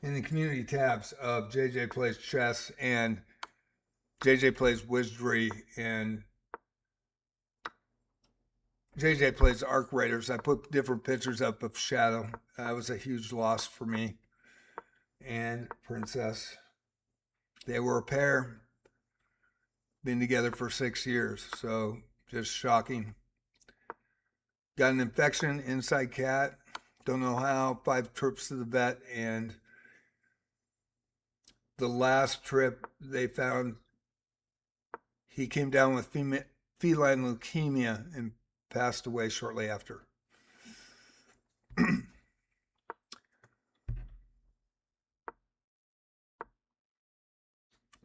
in the community tabs of JJ Plays Chess and JJ Plays Wizardry and JJ Plays Arc Raiders. I put different pictures up of Shadow. That was a huge loss for me and Princess. They were a pair, been together for 6 years, so just shocking. Got an infection inside cat, don't know how, 5 trips to the vet, and the last trip they found he came down with feline leukemia and passed away shortly after.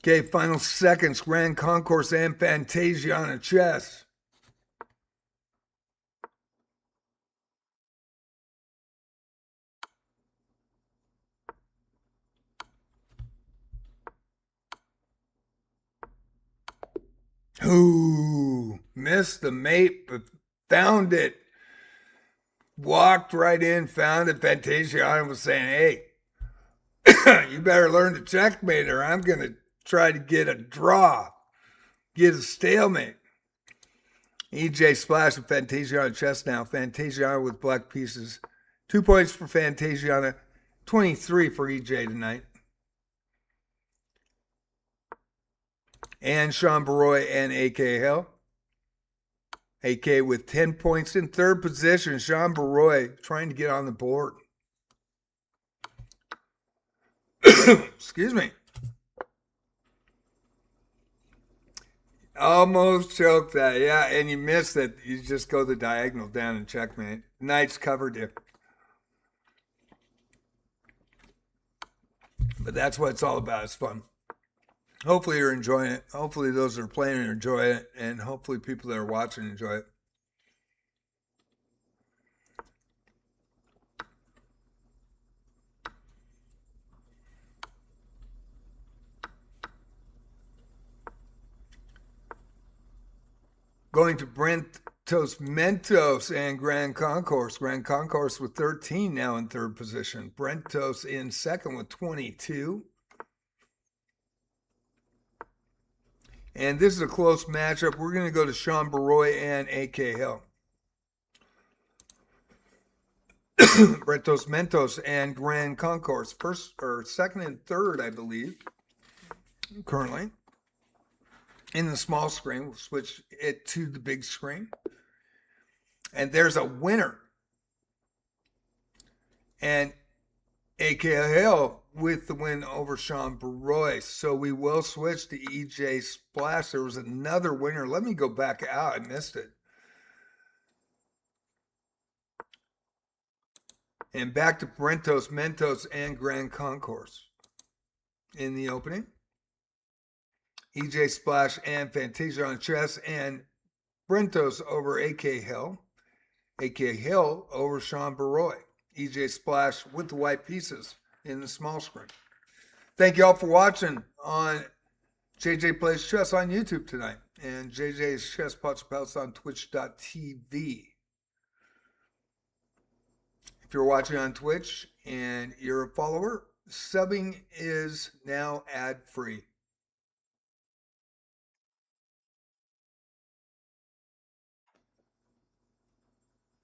Okay, final seconds, Grand Concourse and Fantasiana chess. Ooh, missed the mate, but found it. Walked right in, found it. Fantasiana was saying, hey, you better learn to checkmate or I'm going to try to get a draw, get a stalemate. EJ Splash and Fantasiana chess now. Fantasiana with black pieces. 2 points for Fantasiana, 23 for EJ tonight. And Sean Baroy and A.K. Hill. A.K. with 10 points in third position. Sean Baroy trying to get on the board. Excuse me. Almost choked that. Yeah, and you missed it. You just go the diagonal down and checkmate. Knight's covered you. But that's what it's all about. It's fun. Hopefully you're enjoying it. Hopefully those that are playing enjoy it. And hopefully people that are watching enjoy it. Going to Brentos Mentos and Grand Concourse. Grand Concourse with 13 now in third position. Brentos in second with 22. And this is a close matchup. We're going to go to Sean Baroy and A.K. Hill. Brentos Mentos and Grand Concourse. First or second and third, I believe, currently. In the small screen, we'll switch it to the big screen. And there's a winner. And A.K. Hill with the win over Sean Baroy. So we will switch to EJ Splash. There was another winner. Let me go back out. I missed it. And back to Brentos Mentos and Grand Concourse. In the opening, EJ Splash and Fantasia on chess, and Brentos over A.K. Hill. A.K. Hill over Sean Baroy. EJ Splash with the white pieces in the small screen. Thank you all for watching on JJ Plays Chess on YouTube tonight, and JJ's Chess Pots and Pals on twitch.tv. If you're watching on Twitch and you're a follower, subbing is now ad-free.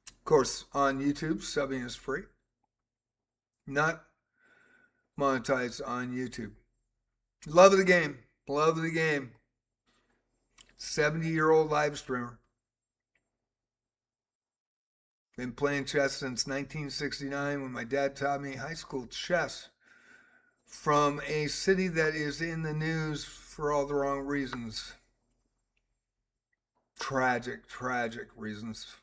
Of course, on YouTube, subbing is free. Not monetized on YouTube. Love of the game. Love of the game. 70-year-old live streamer. Been playing chess since 1969 when my dad taught me high school chess from a city that is in the news for all the wrong reasons. Tragic, tragic reasons.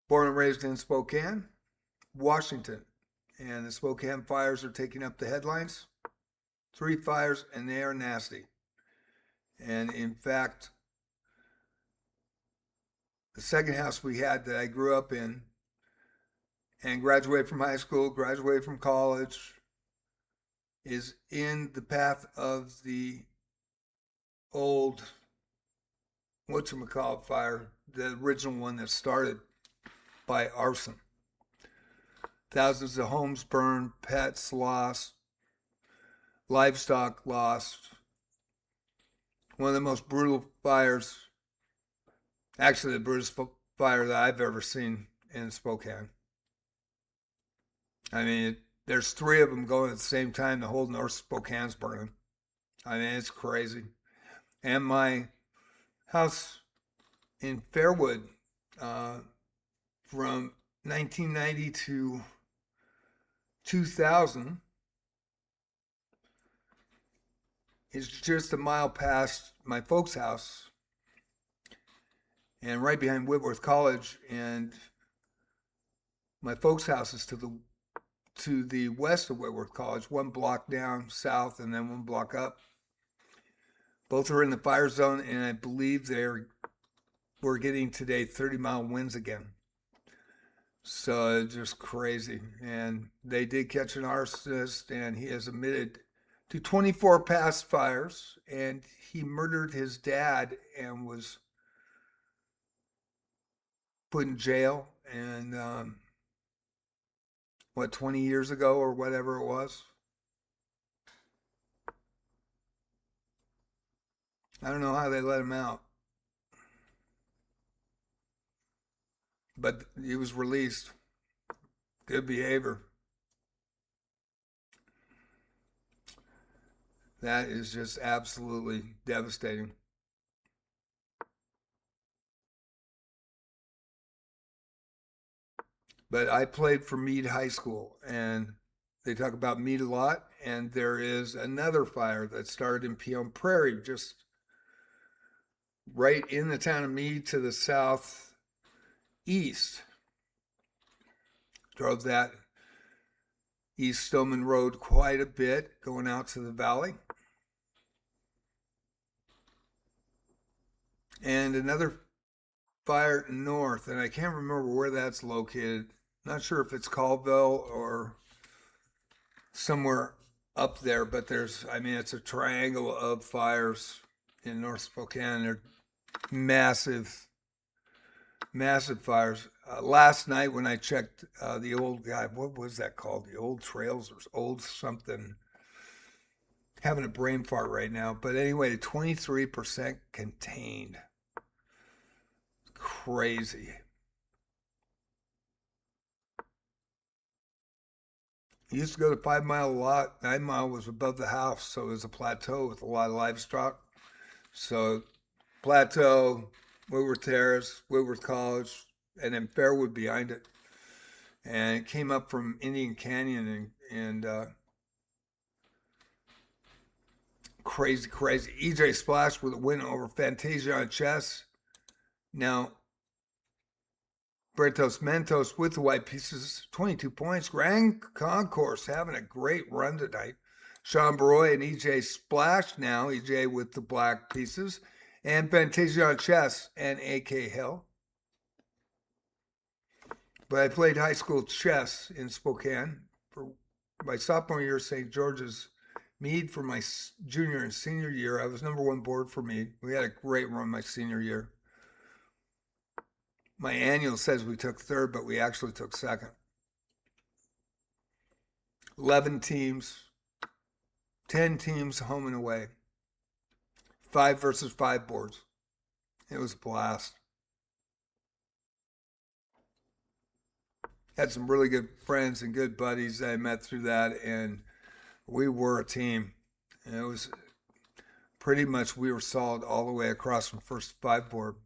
Born and raised in Spokane, Washington. And the Spokane fires are taking up the headlines. 3 fires, and they are nasty. And in fact, the second house we had that I grew up in and graduated from high school, graduated from college, is in the path of the old, whatchamacallit fire, the original one that started by arson. Thousands of homes burned, pets lost, livestock lost. One of the most brutal fires, actually the brutalest fire that I've ever seen in Spokane. I mean, there's 3 of them going at the same time. The whole North Spokane's burning. I mean, it's crazy. And my house in Fairwood, from 1990 to 2000, is just a mile past my folks' house and right behind Whitworth College. And my folks' house is to the west of Whitworth College, 1 block down south and then 1 block up. Both are in the fire zone, and I believe we're getting today 30-mile winds again. So it's just crazy. And they did catch an arsonist, and he has admitted to 24 past fires, and he murdered his dad and was put in jail. And 20 years ago or whatever it was. I don't know how they let him out. But he was released. Good behavior. That is just absolutely devastating. But I played for Meade High School, and they talk about Meade a lot. And there is another fire that started in Peon Prairie, just right in the town of Meade to the southeast. Drove that East Stillman Road quite a bit, going out to the valley. And another fire north, and I can't remember where that's located. Not sure if it's Colville or somewhere up there, but it's a triangle of fires in North Spokane. They're massive, massive fires. Last night when I checked the old guy, what was that called? The old trails or old something. Having a brain fart right now. But anyway, 23% contained. Crazy. I used to go to 5 Mile a lot. 9 Mile was above the house, so it was a plateau with a lot of livestock. So plateau, Whitworth Terrace, Whitworth College, and then Fairwood behind it. And it came up from Indian Canyon and crazy, crazy. EJ Splash with a win over Fantasia on chess. Now, Bretos Mentos with the white pieces, 22 points. Grand Concourse having a great run tonight. Sean Baroy and EJ Splash now. EJ with the black pieces. And Fantasia on chess and AK Hill. But I played high school chess in Spokane for my sophomore year, St. George's Meade for my junior and senior year. I was #1 board for Meade. We had a great run my senior year. My annual says we took 3rd, but we actually took 2nd. 11 teams, 10 teams home and away. 5 versus 5 boards. It was a blast. had some really good friends and good buddies that I met through that, and we were a team. And it was pretty much, we were solid all the way across from first five board.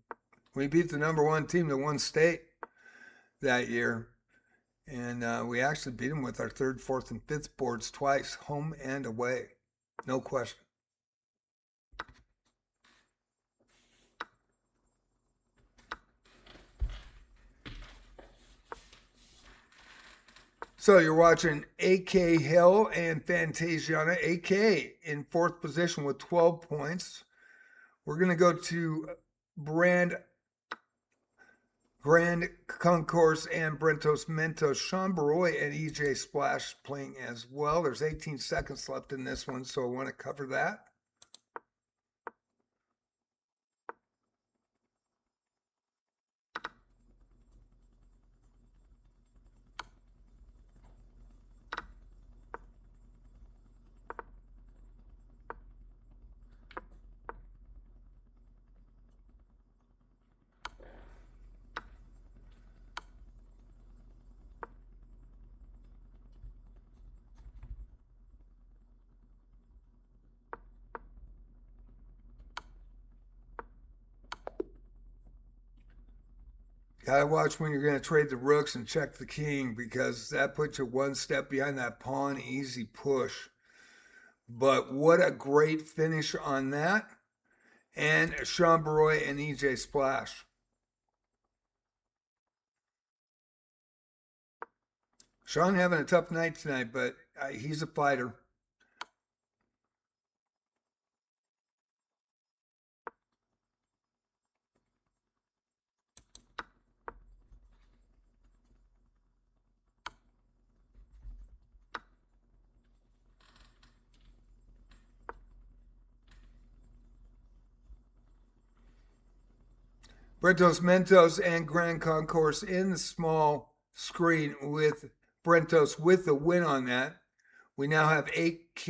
We beat the number one team that won state that year, and we actually beat them with our third, fourth, and fifth boards twice, home and away, no question. So you're watching AK Hill and Fantasiana. AK in fourth position with 12 points. We're going to go to Grand Concourse and Brentos Mentos. Sean Baroy and EJ Splash playing as well. There's 18 seconds left in this one, so I want to cover that. Gotta watch when you're going to trade the rooks and check the king, because that puts you one step behind that pawn easy push. But what a great finish on that. And Sean Baroy and EJ Splash. Sean having a tough night tonight, but he's a fighter. Brentos Mentos and Grand Concourse in the small screen with Brentos with the win on that. We now have AK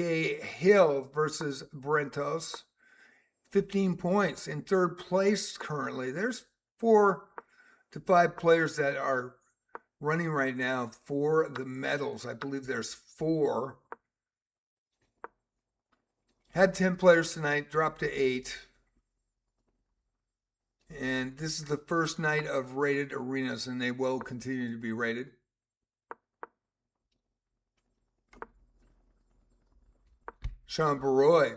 Hill versus Brentos. 15 points in third place currently. There's 4 to 5 players that are running right now for the medals. I believe there's 4. Had 10 players tonight, dropped to 8. And this is the first night of rated arenas, and they will continue to be rated. Sean Baroy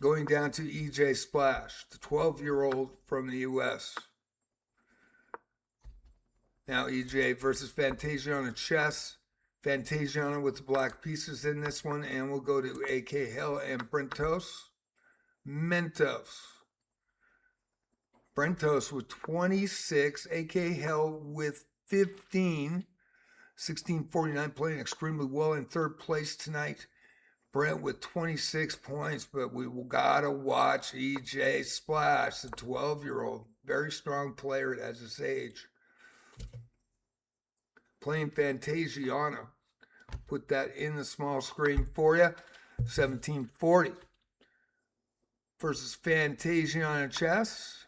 going down to EJ Splash, the 12-year-old from the U.S. Now EJ versus Fantasiana chess. Fantasiana with the black pieces in this one, and we'll go to AK Hill and Brentos Mentos. Brentos with 26, AK Hill with 15, 1649, playing extremely well in third place tonight. Brent with 26 points, but we gotta watch EJ Splash, the 12-year-old, very strong player at his age. Playing Fantasiana. Put that in the small screen for you. 1740 versus Fantasiana chess.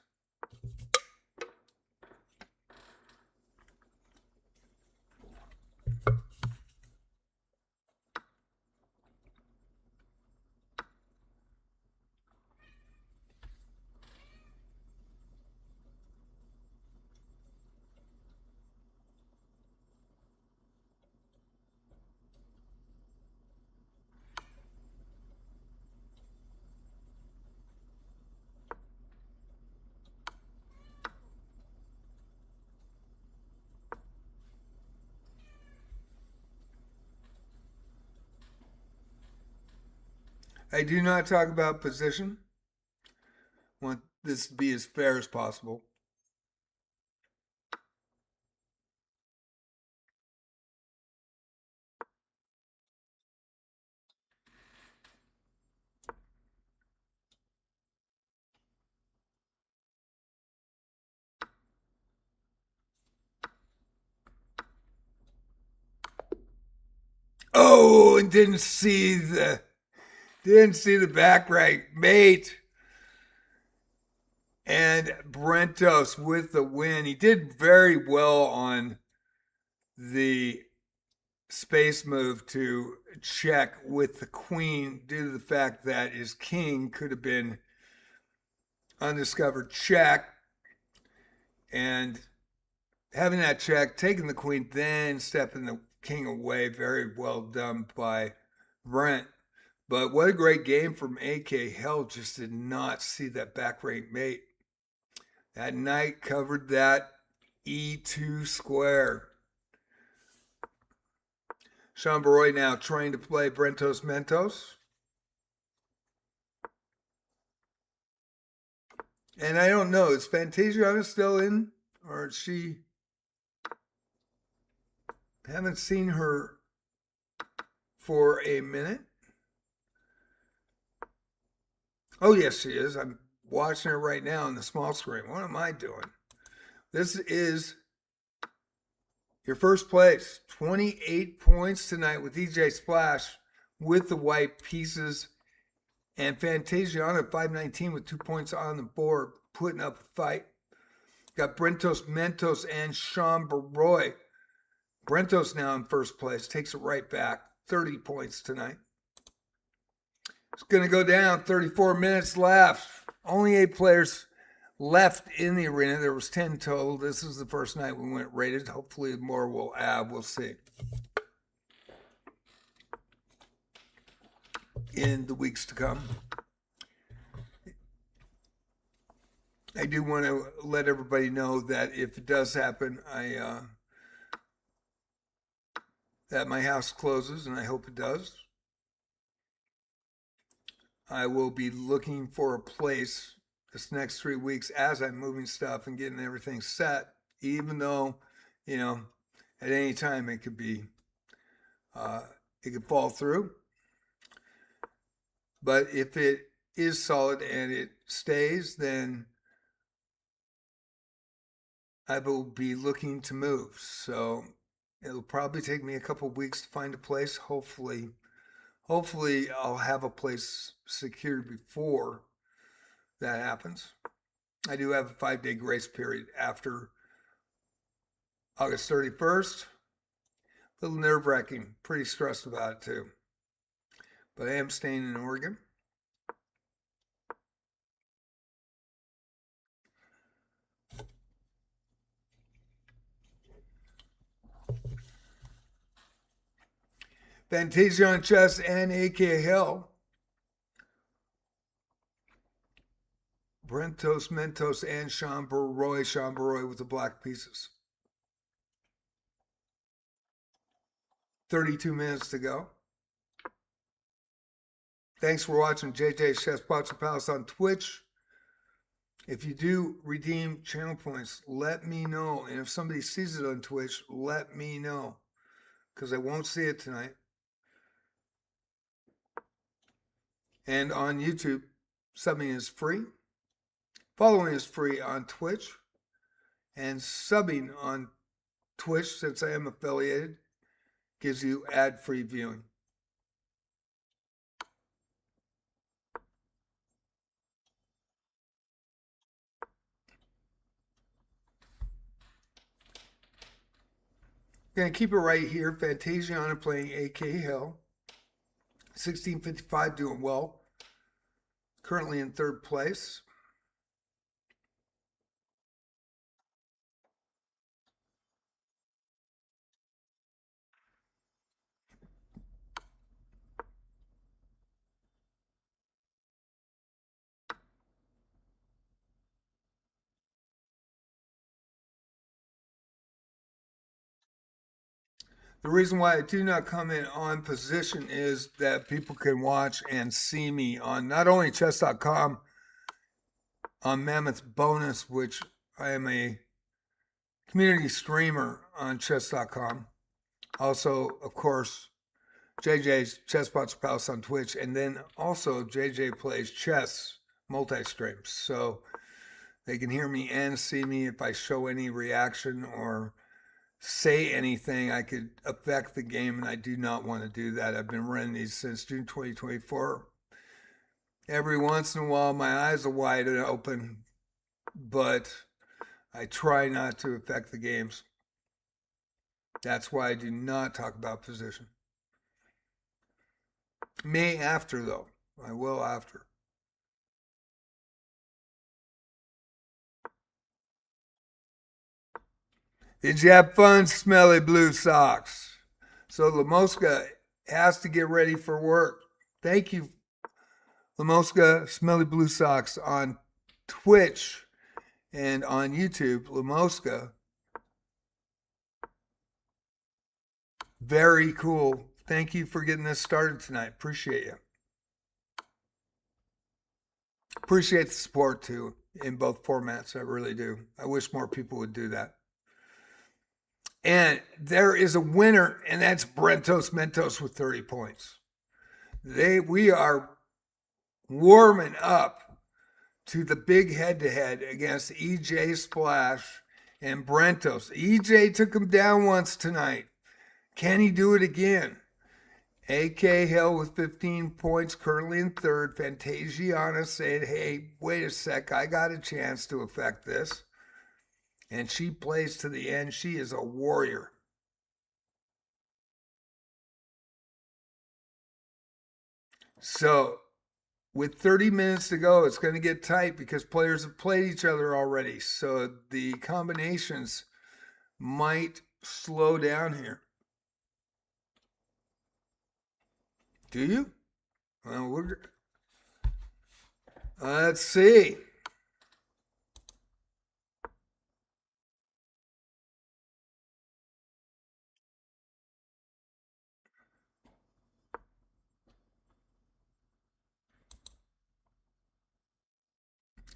I do not talk about position. I want this to be as fair as possible. Oh, and didn't see the back right, mate. And Brentos with the win. He did very well on the space move to check with the queen due to the fact that his king could have been undiscovered check, and having that check, taking the queen, then stepping the king away. Very well done by Brent. But what a great game from AK. Hell just did not see that back rank mate. That knight covered that E2 square. Sean Baroy now trying to play Brentos Mentos. And I don't know, is Fantasiana still in? Or is she... Haven't seen her for a minute. Oh, yes, she is. I'm watching her right now on the small screen. What am I doing? This is your first place. 28 points tonight with DJ Splash with the white pieces. And Fantasiana at 519 with 2 points on the board, putting up a fight. Got Brentos Mentos and Sean Baroy. Brentos now in first place, takes it right back. 30 points tonight. It's going to go down. 34 minutes left. Only 8 players left in the arena. There was 10 total. This is the first night we went rated. Hopefully more will add. We'll see in the weeks to come. I do want to let everybody know that if it does happen, that my house closes, and I hope it does. I will be looking for a place this next 3 weeks as I'm moving stuff and getting everything set, even though, you know, at any time it could be, it could fall through. But if it is solid and it stays, then I will be looking to move. So it'll probably take me a couple of weeks to find a place. Hopefully I'll have a place secured before that happens. I do have a 5-day grace period after August 31st. A little nerve-wracking, pretty stressed about it too. But I am staying in Oregon. Fantasia on chess and AK Hill. Brentos Mentos and Sean Baroy. Sean Baroy with the black pieces. 32 minutes to go. Thanks for watching JJ's Chess Boxer Palace on Twitch. If you do redeem channel points, let me know. And if somebody sees it on Twitch, let me know, because I won't see it tonight. And on YouTube, subbing is free. Following is free on Twitch. And subbing on Twitch, since I am affiliated, gives you ad-free viewing. Gonna keep it right here. Fantasiana playing AK Hill. 1655 doing well. Currently in third place. The reason why I do not comment on position is that people can watch and see me on not only chess.com, on Mammoth Bonus, which I am a community streamer on chess.com. Also, of course, JJ's Chess Boxer Palace on Twitch, and then also JJ Plays Chess multi-streams. So they can hear me and see me. If I show any reaction or say anything, I could affect the game, and I do not want to do that. I've been running these since June 2024. Every once in a while, my eyes are wide open, but I try not to affect the games. That's why I do not talk about position. May after, though. I will after. Did you have fun, smelly blue socks? So Lamoska has to get ready for work. Thank you, Lamoska, smelly blue socks on Twitch and on YouTube. Lamoska. Very cool. Thank you for getting this started tonight. Appreciate you. Appreciate the support too in both formats. I really do. I wish more people would do that. And there is a winner, and that's Brentos Mentos with 30 points. We are warming up to the big head-to-head against EJ Splash and Brentos. EJ took him down once tonight. Can he do it again? AK Hill with 15 points, currently in third. Fantasiana said, hey, wait a sec, I got a chance to affect this. And she plays to the end. She is a warrior. So with 30 minutes to go, it's going to get tight because players have played each other already. So the combinations might slow down here. Do you? Well, let's see.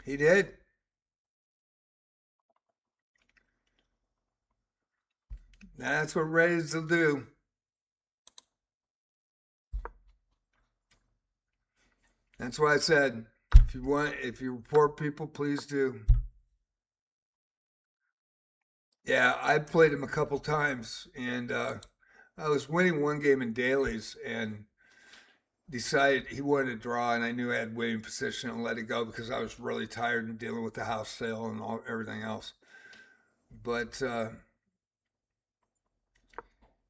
He did. That's what Rays will do. That's why I said, if you report people, please do. Yeah, I played him a couple times, and I was winning one game in dailies, and decided he wanted to draw, and I knew I had winning position and let it go because I was really tired and dealing with the house sale and everything else. But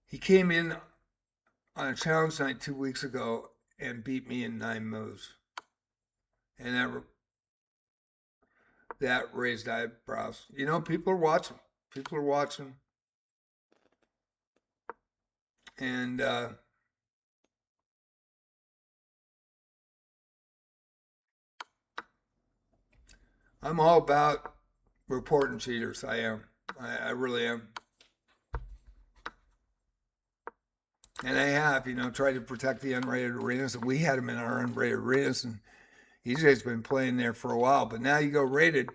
he came in on a challenge night 2 weeks ago and beat me in 9 moves. And that raised eyebrows. You know, people are watching. People are watching. And I'm all about reporting cheaters. I am. I really am. And I have, tried to protect the unrated arenas. And we had him in our unrated arenas, and EJ's been playing there for a while. But now you go rated,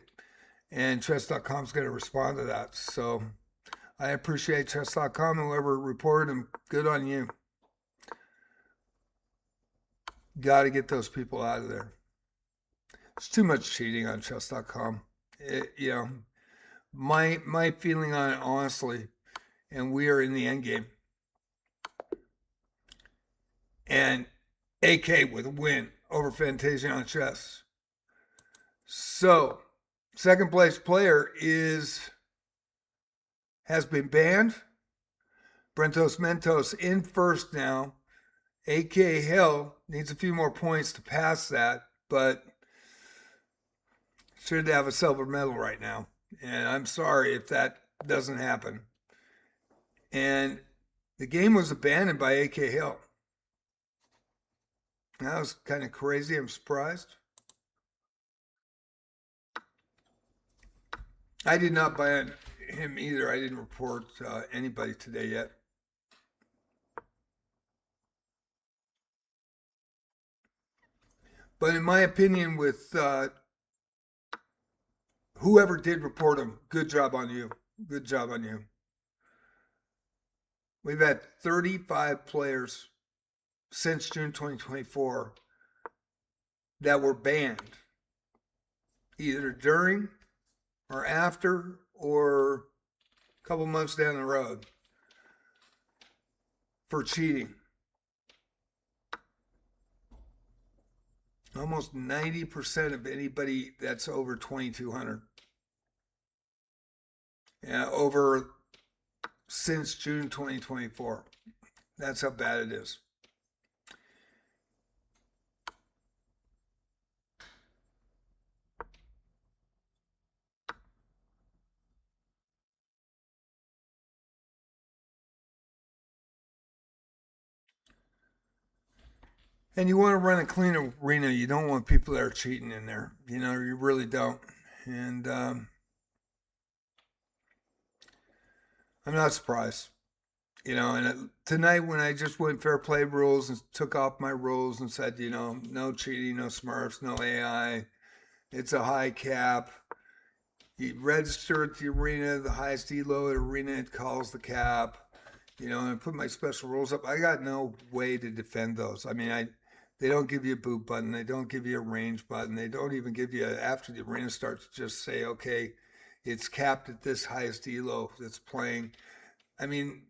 and chess.com's going to respond to that. So I appreciate chess.com. Whoever reported him, good on you. Got to get those people out of there. There's too much cheating on chess.com. My feeling on it, honestly, and we are in the end game. And AK with a win over Fantasia on chess. So, second place player has been banned. Brentos Mentos in first now. AK Hill needs a few more points to pass that, but should have a silver medal right now. And I'm sorry if that doesn't happen. And the game was abandoned by AK Hill. That was kind of crazy. I'm surprised. I did not ban him either. I didn't report anybody today yet. But in my opinion, with whoever did report him, good job on you. Good job on you. We've had 35 players since June 2024 that were banned, either during or after or a couple months down the road for cheating. Almost 90% of anybody that's over 2,200. Yeah, over since June 2024. That's how bad it is. And you want to run a clean arena. You don't want people that are cheating in there. You know, you really don't. And I'm not surprised. You know, and tonight when I just went fair play rules and took off my rules and said, you know, no cheating, no smurfs, no AI. It's a high cap. You register at the arena, the highest elo at arena, it calls the cap. You know, and I put my special rules up. I got no way to defend those. I mean, they don't give you a boot button. They don't give you a range button. They don't even give you, after the arena starts, just say, okay, it's capped at this highest elo that's playing. I mean,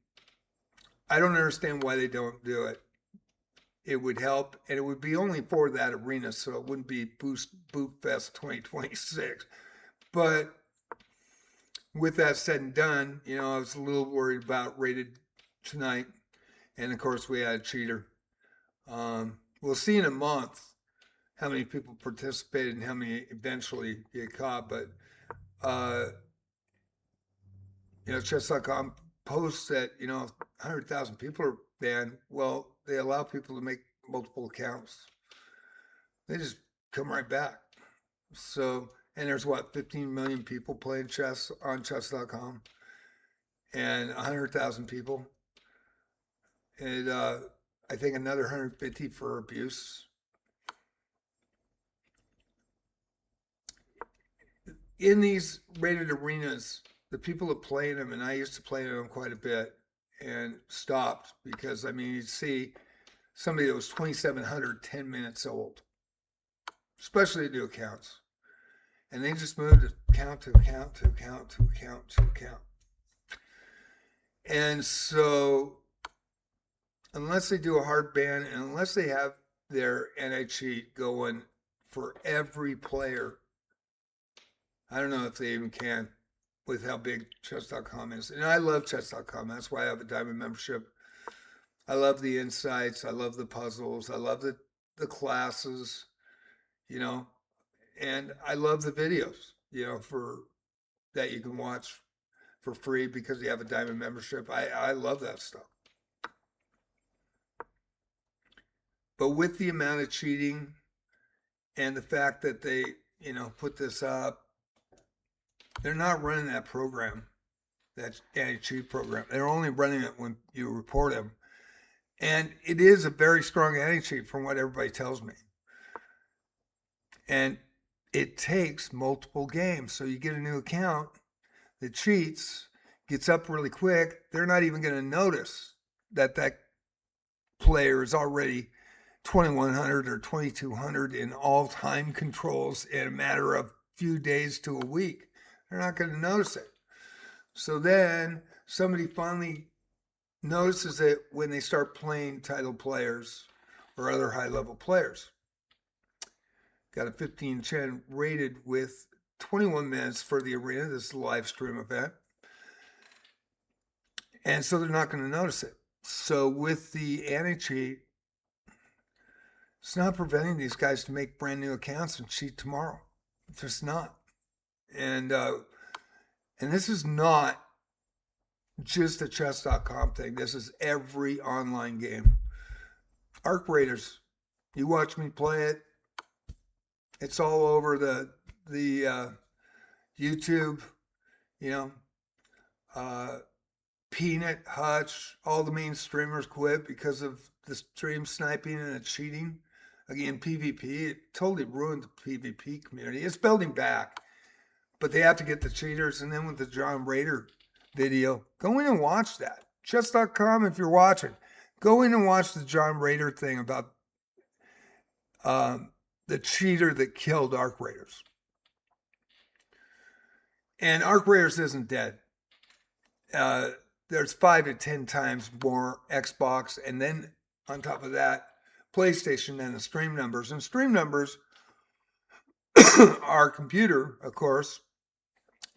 I don't understand why they don't do it. It would help, and it would be only for that arena, so it wouldn't be Boot Fest 2026. But with that said and done, you know, I was a little worried about rated tonight, and of course we had a cheater. We'll see in a month how many people participated and how many eventually get caught. But you know, chess.com posts that, you know, 100,000 people are banned. Well, they allow people to make multiple accounts. They just come right back. So, and there's what, 15 million people playing chess on chess.com, and 100,000 people. And I think another 150 for abuse. In these rated arenas, the people that play in them, and I used to play in them quite a bit, and stopped because, I mean, you'd see somebody that was 2,700, 10 minutes old, especially new accounts. And they just moved account to account to account to account to account. And so, unless they do a hard ban and unless they have their anti-cheat going for every player, I don't know if they even can with how big chess.com is. And I love chess.com. That's why I have a diamond membership. I love the insights. I love the puzzles. I love the classes, you know, and I love the videos, you know, for that you can watch for free because you have a diamond membership. I love that stuff. But with the amount of cheating and the fact that they, you know, put this up, they're not running that program, that anti-cheat program. They're only running it when you report them. And it is a very strong anti-cheat from what everybody tells me. And it takes multiple games. So you get a new account that cheats, gets up really quick. They're not even going to notice that that player is already 2,100 or 2,200 in all time controls in a matter of few days to a week. They're not going to notice it. So then somebody finally notices it when they start playing title players or other high-level players. Got a 15-10 rated with 21 minutes for the arena. This is a live stream event. And so they're not going to notice it. So with the anti-cheat, it's not preventing these guys to make brand new accounts and cheat tomorrow. It's just not. And this is not just a chess.com thing. This is every online game. Arc Raiders, you watch me play it. It's all over the YouTube, you know. Peanut, Hutch, all the main streamers quit because of the stream sniping and the cheating. Again, PvP, it totally ruined the PvP community. It's building back, but they have to get the cheaters. And then with the John Raider video, go in and watch that. Chess.com, if you're watching, go in and watch the John Raider thing about the cheater that killed Arc Raiders. And Arc Raiders isn't dead. There's 5 to 10 times more Xbox, and then on top of that, PlayStation than the stream numbers. And stream numbers are computer, of course,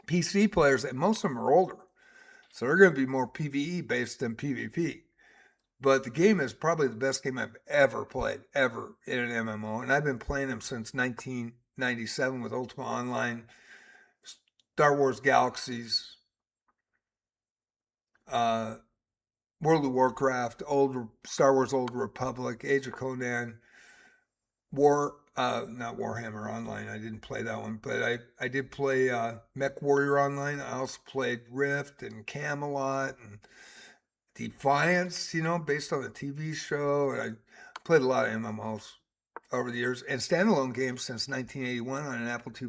PC players, and most of them are older. So they're going to be more PvE based than PvP. But the game is probably the best game I've ever played, ever in an MMO. And I've been playing them since 1997 with Ultima Online, Star Wars Galaxies, uh, World of Warcraft, Old Star Wars Old Republic, Age of Conan, not Warhammer Online. I didn't play that one, but I did play Mech Warrior Online. I also played Rift and Camelot and Defiance, based on the TV show. And I played a lot of MMOs over the years and standalone games since 1981 on an Apple II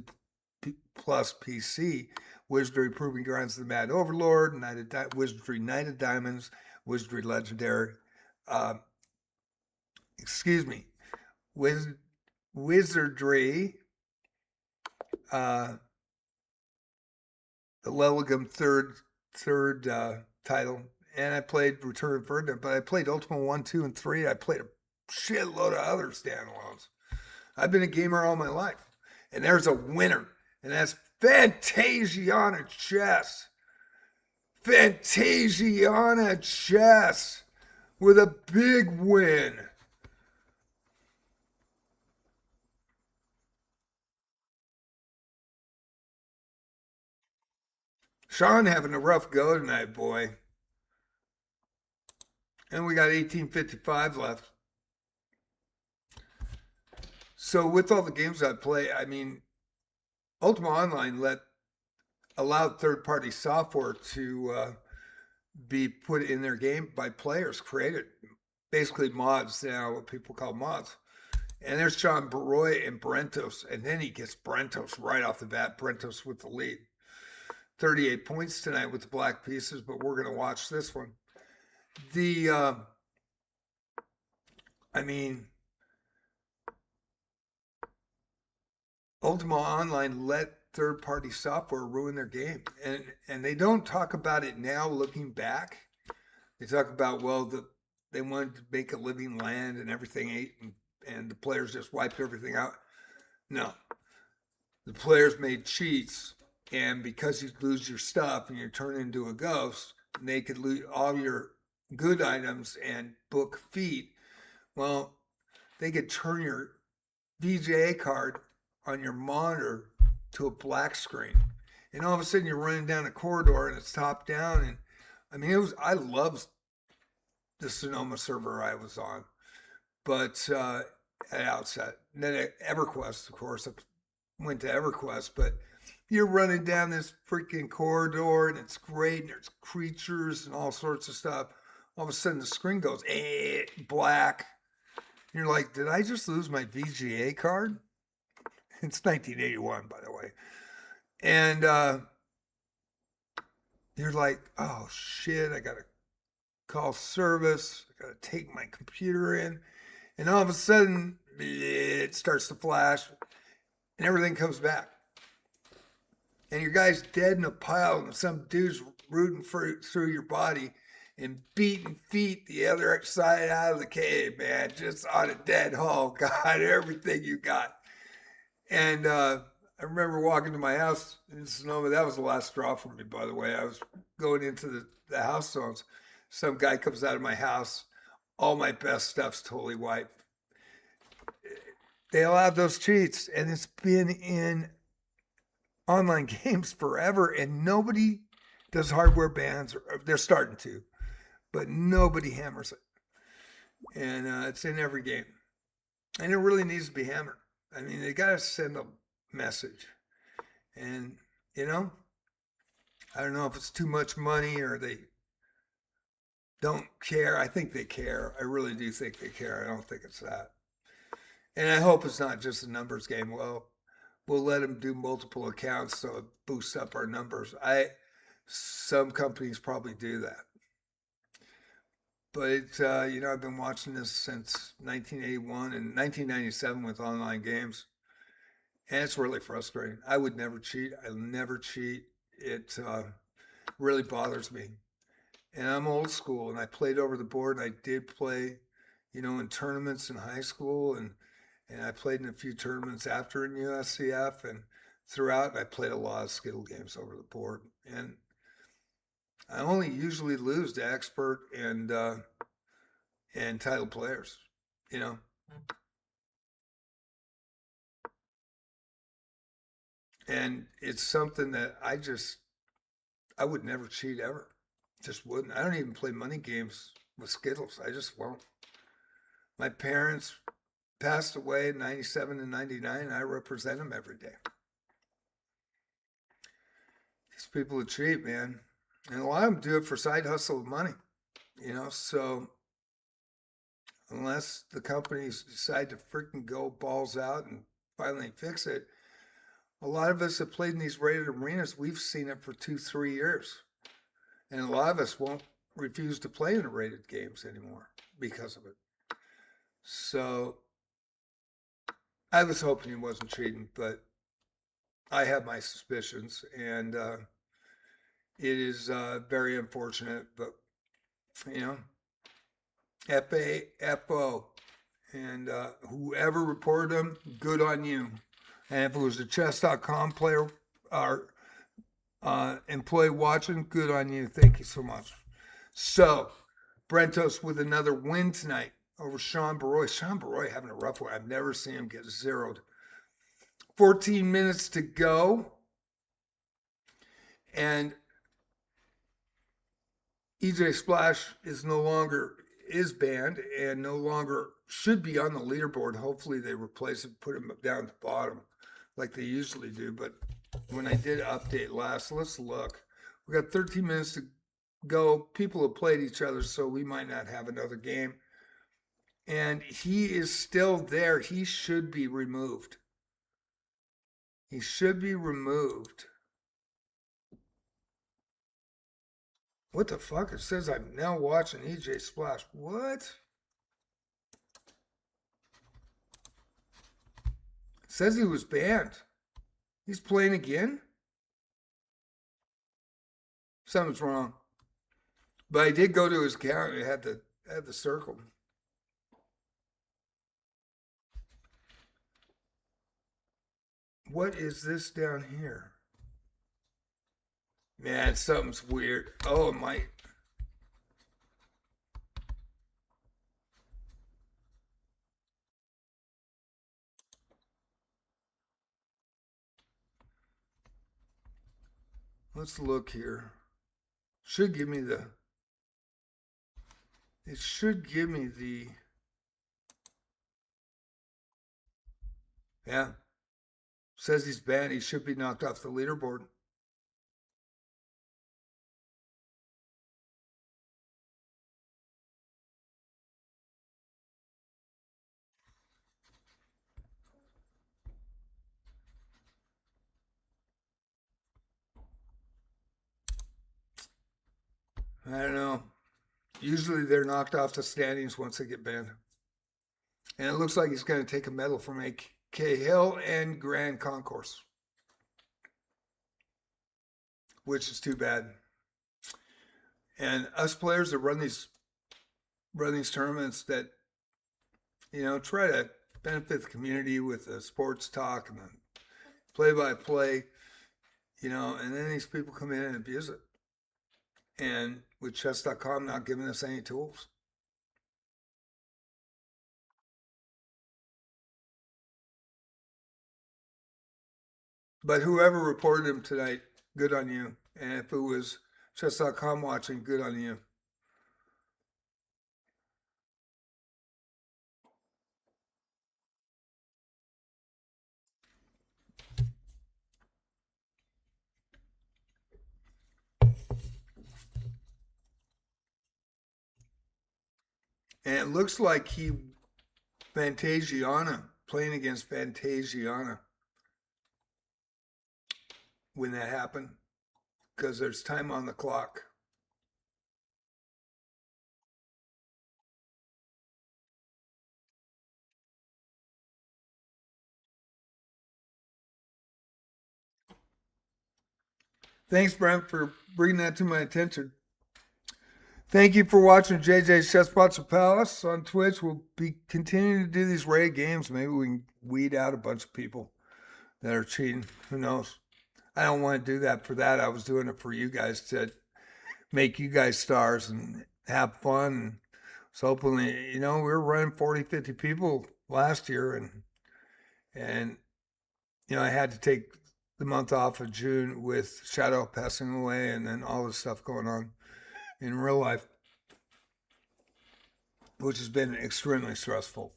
Plus PC. Wizardry Proving Grounds of the Mad Overlord, Wizardry Knight of Diamonds, Wizardry Legendary, excuse me, Wizardry, the Leligum third title, and I played Return of Verdant, but I played Ultima 1, 2, and 3. I played a shitload of other standalones. I've been a gamer all my life, and there's a winner, and that's Fantasiana Chess. Fantasiana Chess with a big win. Sean having a rough go tonight, boy. And we got 1855 left. So with all the games I play, I mean, Ultima Online allowed third-party software to be put in their game by players, created basically mods now, what people call mods. And there's John Baroy and Brentos, and then he gets Brentos right off the bat. Brentos with the lead. 38 points tonight with the black pieces, but we're going to watch this one. Ultima Online let third-party software ruin their game, and they don't talk about it now looking back. They talk about, they wanted to make a living land and everything ate, and the players just wiped everything out. No, the players made cheats, and because you lose your stuff and you turn into a ghost, they could lose all your good items and book feet. Well, they could turn your VGA card on your monitor to a black screen, and all of a sudden you're running down a corridor and it's top down. And I mean, I loved the Sonoma server I was on, but at Outset, and then at EverQuest, of course, I went to EverQuest, but you're running down this freaking corridor and it's great, and there's creatures and all sorts of stuff. All of a sudden the screen goes black. You're like, did I just lose my VGA card? It's 1981, by the way. And you're like, oh shit, I gotta call service, I gotta take my computer in. And all of a sudden, it starts to flash and everything comes back. And your guy's dead in a pile and some dude's rooting through your body and beating feet the other side out of the cave, man, just on a dead hull. God, everything you got. And I remember walking to my house in Sonoma. That was the last straw for me, by the way. I was going into the house zones. Some guy comes out of my house. All my best stuff's totally wiped. They allowed those cheats, and it's been in online games forever, and nobody does hardware bans. They're starting to, but nobody hammers it. And it's in every game. And it really needs to be hammered. I mean, they got to send a message. And, I don't know if it's too much money or they don't care. I think they care. I really do think they care. I don't think it's that. And I hope it's not just a numbers game. Well, we'll let them do multiple accounts so it boosts up our numbers. Some companies probably do that. But, I've been watching this since 1981 and 1997 with online games. And it's really frustrating. I would never cheat. I'll never cheat. It really bothers me. And I'm old school, and I played over the board. And I did play, in tournaments in high school, and I played in a few tournaments after in USCF, and throughout, I played a lot of Skittle games over the board. And I only usually lose to expert and title players, you know. And it's something that I would never cheat ever. Just wouldn't. I don't even play money games with Skittles. I just won't. My parents passed away in 97 and 99. I represent them every day. These people are cheap, man. And a lot of them do it for side hustle money, you know. So unless the companies decide to freaking go balls out and finally fix it, a lot of us have played in these rated arenas. We've seen it for 2, 3 years. And a lot of us won't refuse to play in the rated games anymore because of it. So I was hoping he wasn't cheating, but I have my suspicions, and it is very unfortunate. But you know, FAFO, and whoever reported him, good on you. And if it was a chess.com player or employee watching, good on you. Thank you so much. So, Brentos with another win tonight over Sean Baroy. Sean Baroy having a rough one. I've never seen him get zeroed. 14 minutes to go. And EJ Splash is banned and no longer should be on the leaderboard. Hopefully they replace it, put him down at the bottom like they usually do. But when I did update last, let's look. We got 13 minutes to go. People have played each other, so we might not have another game. And he is still there. He should be removed. He should be removed. What the fuck? It says I'm now watching EJ Splash. What? It says he was banned. He's playing again? Something's wrong. But I did go to his account and it had the circle. What is this down here? Man, something's weird. Oh, it might. Let's look here. Should give me the. It should give me the. Yeah. Says he's banned. He should be knocked off the leaderboard. I don't know. Usually they're knocked off the standings once they get banned. And it looks like he's going to take a medal from AK Hill and Grand Concourse, which is too bad. And us players that run these tournaments that, you know, try to benefit the community with the sports talk and the play-by-play, you know, and then these people come in and abuse it. And with chess.com not giving us any tools. But whoever reported him tonight, good on you. And if it was chess.com watching, good on you. And it looks like Fantasiana, playing against Fantasiana when that happened, because there's time on the clock. Thanks, Brent, for bringing that to my attention. Thank you for watching JJ's Chess Pots of Palace on Twitch. We'll be continuing to do these raid games. Maybe we can weed out a bunch of people that are cheating. Who knows? I don't want to do that for that. I was doing it for you guys to make you guys stars and have fun. So hopefully, we were running 40, 50 people last year, and I had to take the month off of June with Shadow passing away and then all this stuff going on in real life, which has been extremely stressful.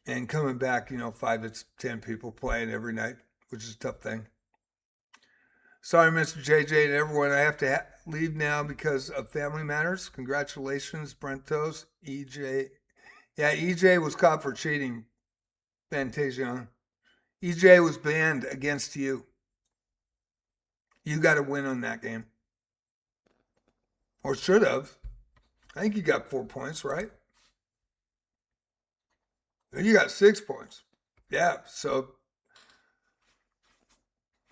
And coming back, 5 to 10 people playing every night, which is a tough thing. Sorry, Mr. JJ and everyone. I have to leave now because of family matters. Congratulations, Brentos, EJ. Yeah, EJ was caught for cheating, Fantasia. EJ was banned against you. You got to win on that game. Or should have. I think you got 4 points, right? You got 6 points. Yeah, so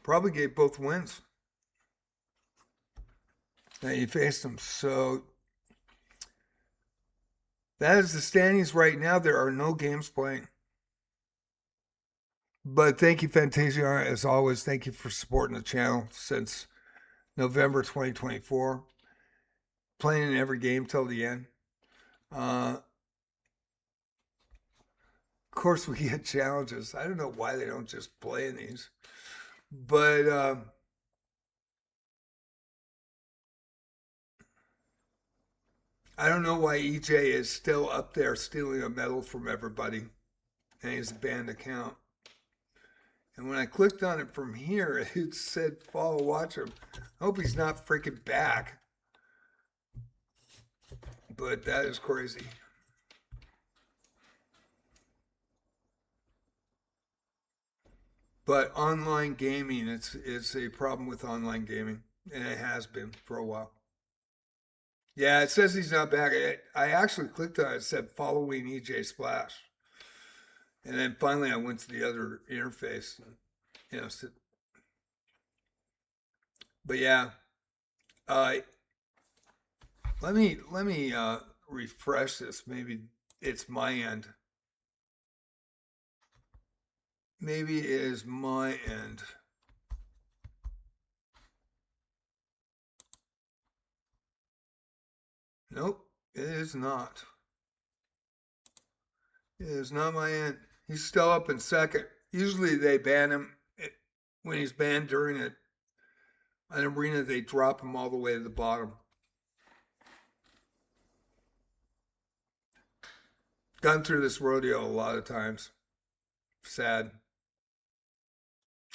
probably gave both wins. Now you faced them. So that is the standings right now. There are no games playing. But thank you, Fantasia, as always. Thank you for supporting the channel since November 2024. Playing in every game till the end. Of course, we get challenges. I don't know why they don't just play in these. But I don't know why EJ is still up there stealing a medal from everybody. And he's a banned account. And when I clicked on it from here, it said follow, watch him. I hope he's not freaking back. But that is crazy. But online gaming, it's a problem with online gaming. And it has been for a while. Yeah, it says he's not back. I actually clicked on it. It said following EJ Splash. And then finally I went to the other interface. But yeah. Let me refresh this. Maybe it's my end. Maybe it is my end. Nope, it is not. It is not my end. He's still up in second. Usually they ban him when he's banned during an arena. They drop him all the way to the bottom. Gone through this rodeo a lot of times. Sad.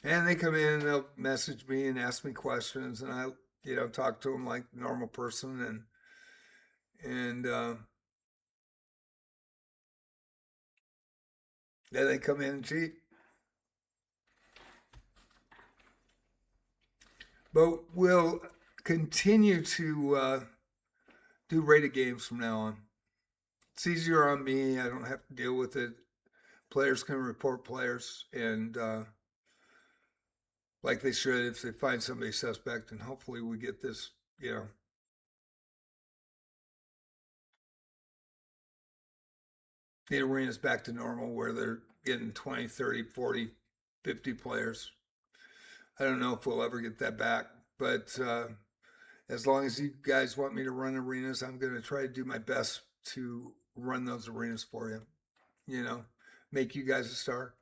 And they come in and they'll message me and ask me questions, and I, talk to them like a normal person, and then they come in and cheat. But we'll continue to do rated games from now on. It's easier on me. I don't have to deal with it. Players can report players, and like they should if they find somebody suspect, and hopefully we get this, the arena's back to normal where they're getting 20, 30, 40, 50 players. I don't know if we'll ever get that back, but as long as you guys want me to run arenas, I'm going to try to do my best to run those arenas for you, make you guys a star.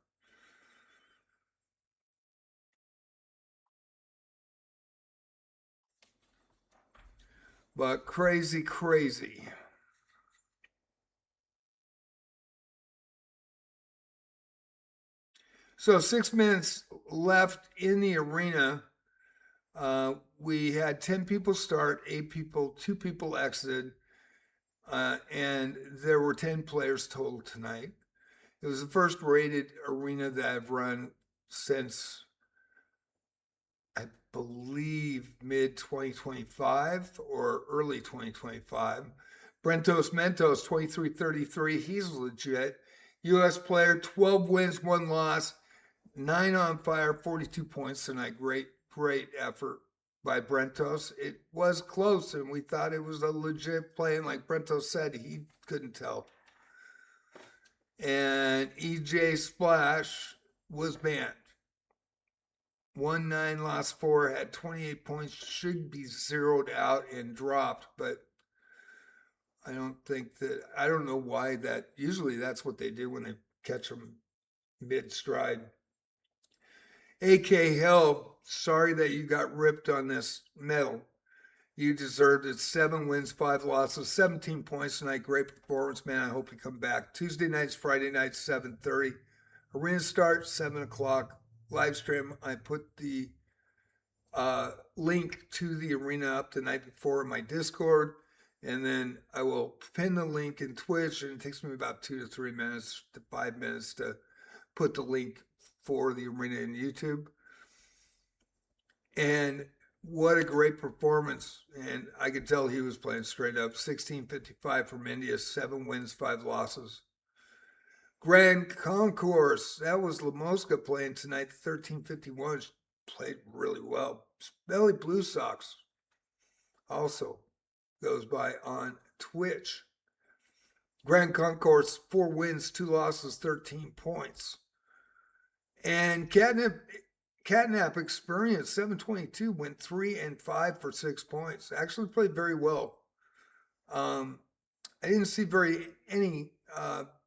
But crazy. So 6 minutes left in the arena. We had 10 people start, 8 people, 2 people exited, and there were 10 players total tonight. It was the first rated arena that I've run since, I believe, mid 2025 or early 2025. Brentos Mentos 2333, he's legit. U.S. player, 12 wins, 1 loss, 9 on fire, 42 points tonight. Great effort by Brentos. It was close, and we thought it was a legit play, and like Brentos said, he couldn't tell. And EJ Splash was banned. won 9, lost 4, had 28 points, should be zeroed out and dropped, but I don't know why that, usually that's what they do when they catch them mid-stride. AK Hell, sorry that you got ripped on this medal. You deserved it. 7 wins, 5 losses, 17 points tonight. Great performance, man. I hope you come back. Tuesday nights, Friday nights, 7:30. Arena start, 7 o'clock. Live stream. I put the link to the arena up the night before in my Discord. And then I will pin the link in Twitch. And it takes me about 2 to 3 minutes to 5 minutes to put the link for the arena in YouTube. And what a great performance. And I could tell he was playing straight up. 1655 from India, 7 wins, 5 losses. Grand Concourse, that was Lamoska playing tonight. 1351 played really well. Belly Blue Sox also goes by on Twitch. Grand Concourse, 4 wins, 2 losses, 13 points. And Catnap Experience, 722, went 3 and 5 for 6 points. Actually played very well. I didn't see any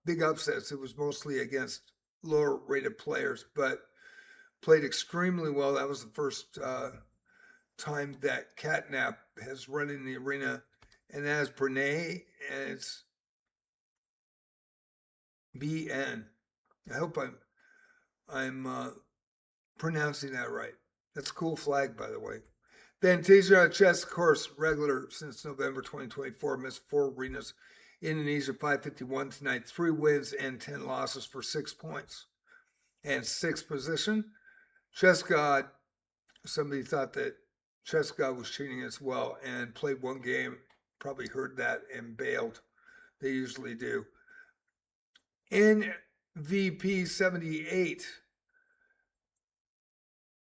big upsets. It was mostly against lower rated players, but played extremely well. That was the first time that Catnap has run in the arena. And that is Brene, and it's BN. I hope I'm pronouncing that right. That's a cool flag, by the way. Fantasia Chess Course, regular since November 2024, missed 4 arenas. Indonesia 551 tonight, 3 wins and 10 losses for 6 points. And 6th position, Chess God. Somebody thought that Chess God was cheating as well and played 1 game, probably heard that and bailed. They usually do. NVP 78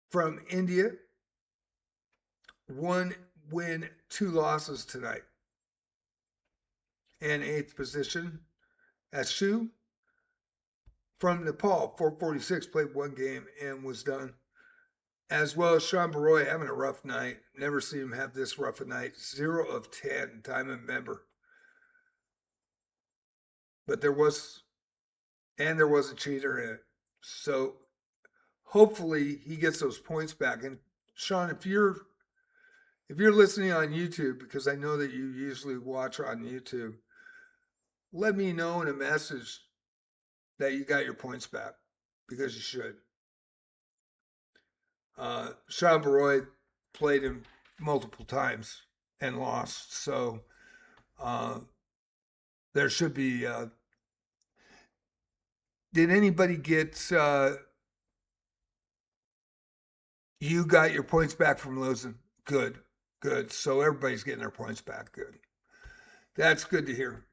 from India, 1 win, 2 losses tonight. And 8th position, Ashu from Nepal, 446, played 1 game and was done. As well as Sean Baroy having a rough night. Never seen him have this rough a night. 0 of 10, diamond member. But there was a cheater in it. So hopefully he gets those points back. And Sean, if you're listening on YouTube, because I know that you usually watch on YouTube, let me know in a message that you got your points back, because you should. Sean Baroy played him multiple times and lost. So there should be... did anybody get... you got your points back from losing? Good. So everybody's getting their points back. Good. That's good to hear.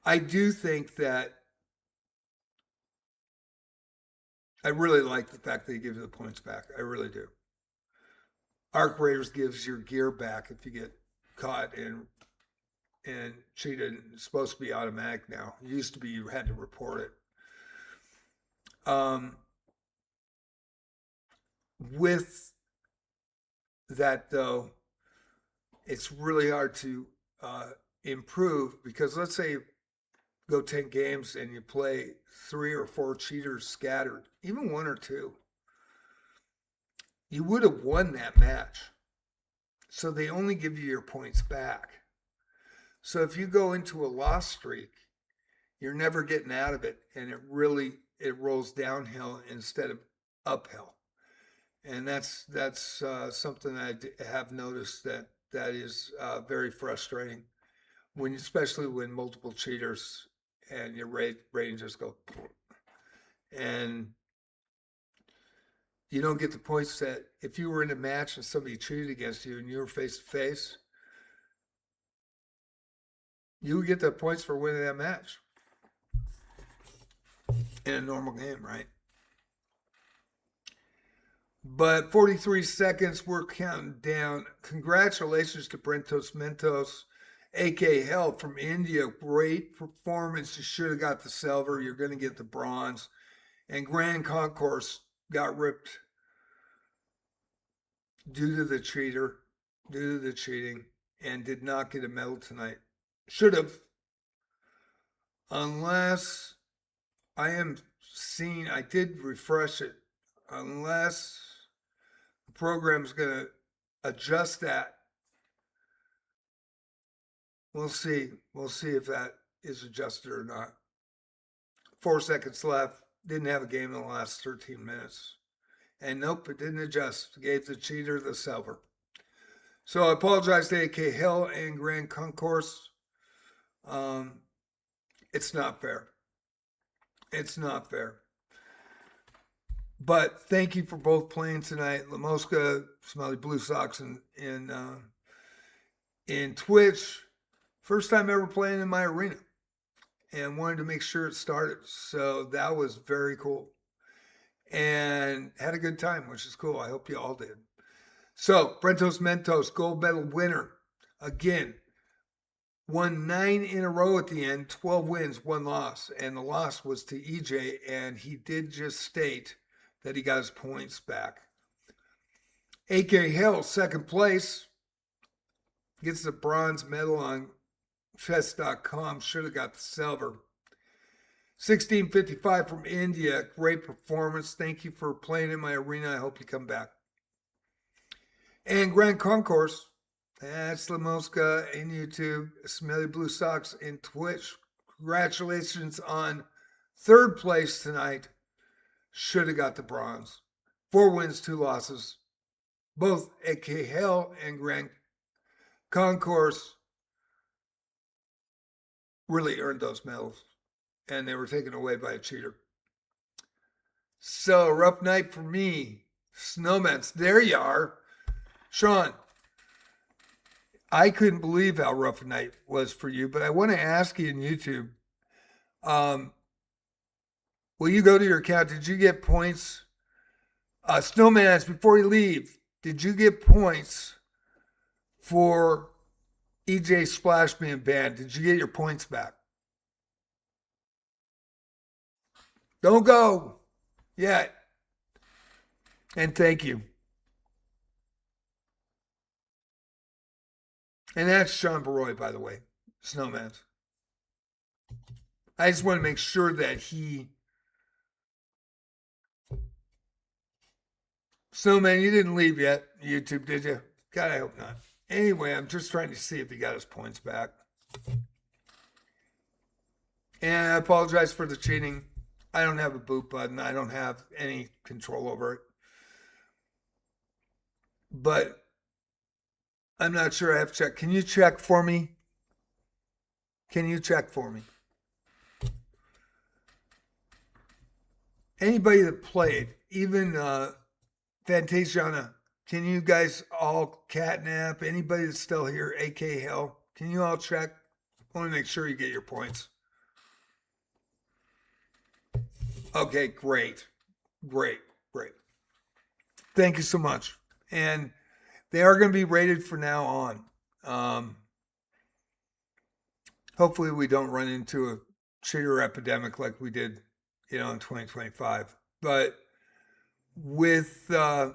I do think that I really like the fact that he gives you the points back. I really do. Arc Raiders gives your gear back if you get caught and cheated. It's supposed to be automatic now. It used to be you had to report it. With that, though, it's really hard to improve, because let's say you go 10 games and you play 3 or 4 cheaters scattered, even 1 or 2, you would have won that match. So they only give you your points back. So if you go into a loss streak, you're never getting out of it, and it rolls downhill instead of uphill. And that's something I have noticed that is very frustrating, especially when multiple cheaters and your rating just go, and you don't get the points that if you were in a match and somebody cheated against you and you were face to face, you would get the points for winning that match in a normal game, right? But 43 seconds, we're counting down. Congratulations to Brentos Mentos, AK Hell from India. Great performance. You should have got the silver. You're going to get the bronze. And Grand Concourse got ripped due to the cheating, and did not get a medal tonight. Should have, unless I am seeing, I did refresh it, unless the program's going to adjust that. We'll see. We'll see if that is adjusted or not. 4 seconds left. Didn't have a game in the last 13 minutes. And nope, it didn't adjust. Gave the cheater the silver. So I apologize to AK Hill and Grand Concourse. It's not fair. It's not fair. But thank you for both playing tonight. Lamoska, Smelly Blue Sox, in Twitch. First time ever playing in my arena. And wanted to make sure it started. So that was very cool. And had a good time, which is cool. I hope you all did. So, Brentos Mentos, gold medal winner. Again, won 9 in a row at the end, 12 wins, 1 loss. And the loss was to EJ, and he did just state that he got his points back. AK Hill, second place, gets the bronze medal on chess.com. Should have got the silver. 1655 from India, great performance. Thank you for playing in my arena. I hope you come back. And Grand Concourse, that's Lamoska in YouTube, Smelly Blue Sox in Twitch. Congratulations on third place tonight. Should have got the bronze. 4 wins, 2 losses. Both AK Hill and Grand Concourse really earned those medals. And they were taken away by a cheater. So, rough night for me. Snowmans, there you are. Sean, I couldn't believe how rough a night was for you, but I want to ask you in YouTube, will you go to your account? Did you get points? Snowmans, before you leave, did you get points for EJ Splash being banned? Did you get your points back? Don't go yet. And thank you. And that's Sean Baroy, by the way, Snowman's. I just want to make sure that he... Snowman, you didn't leave yet, YouTube, did you? God, I hope not. Anyway, I'm just trying to see if he got his points back. And I apologize for the cheating. I don't have a boot button. I don't have any control over it. But I'm not sure. I have to check. Can you check for me? Can you check for me? Anybody that played, even Fantasiana, can you guys all catnap? Anybody that's still here, AK Hill, can you all check? I want to make sure you get your points. Okay, great. Great, great. Thank you so much. And they are going to be rated from now on. Hopefully we don't run into a cheater epidemic like we did, in 2025. But with the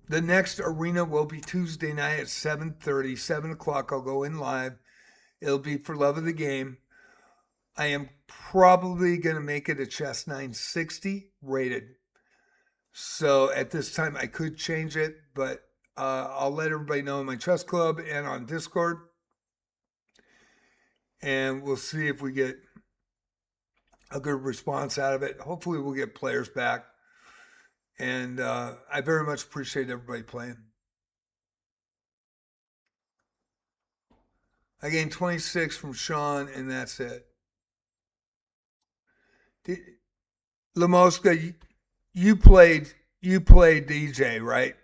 next arena will be Tuesday night at 7:30, 7 o'clock. I'll go in live. It'll be for love of the game. I am probably going to make it a chess 960 rated. So at this time, I could change it, but I'll let everybody know in my chess club and on Discord. And we'll see if we get a good response out of it. Hopefully we'll get players back. And I very much appreciate everybody playing. I gained 26 from Sean, and that's it. Lamoska, you played DJ, right?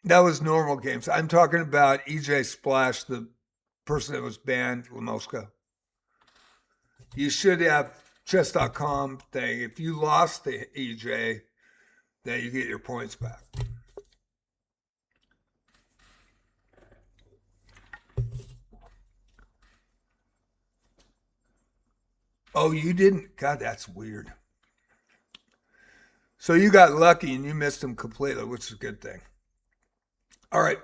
That was normal games. I'm talking about EJ Splash, the person that was banned, Lamoska. You should have chess.com thing. If you lost to EJ, then you get your points back. Oh, you didn't? God, that's weird. So you got lucky and you missed him completely, which is a good thing. All right.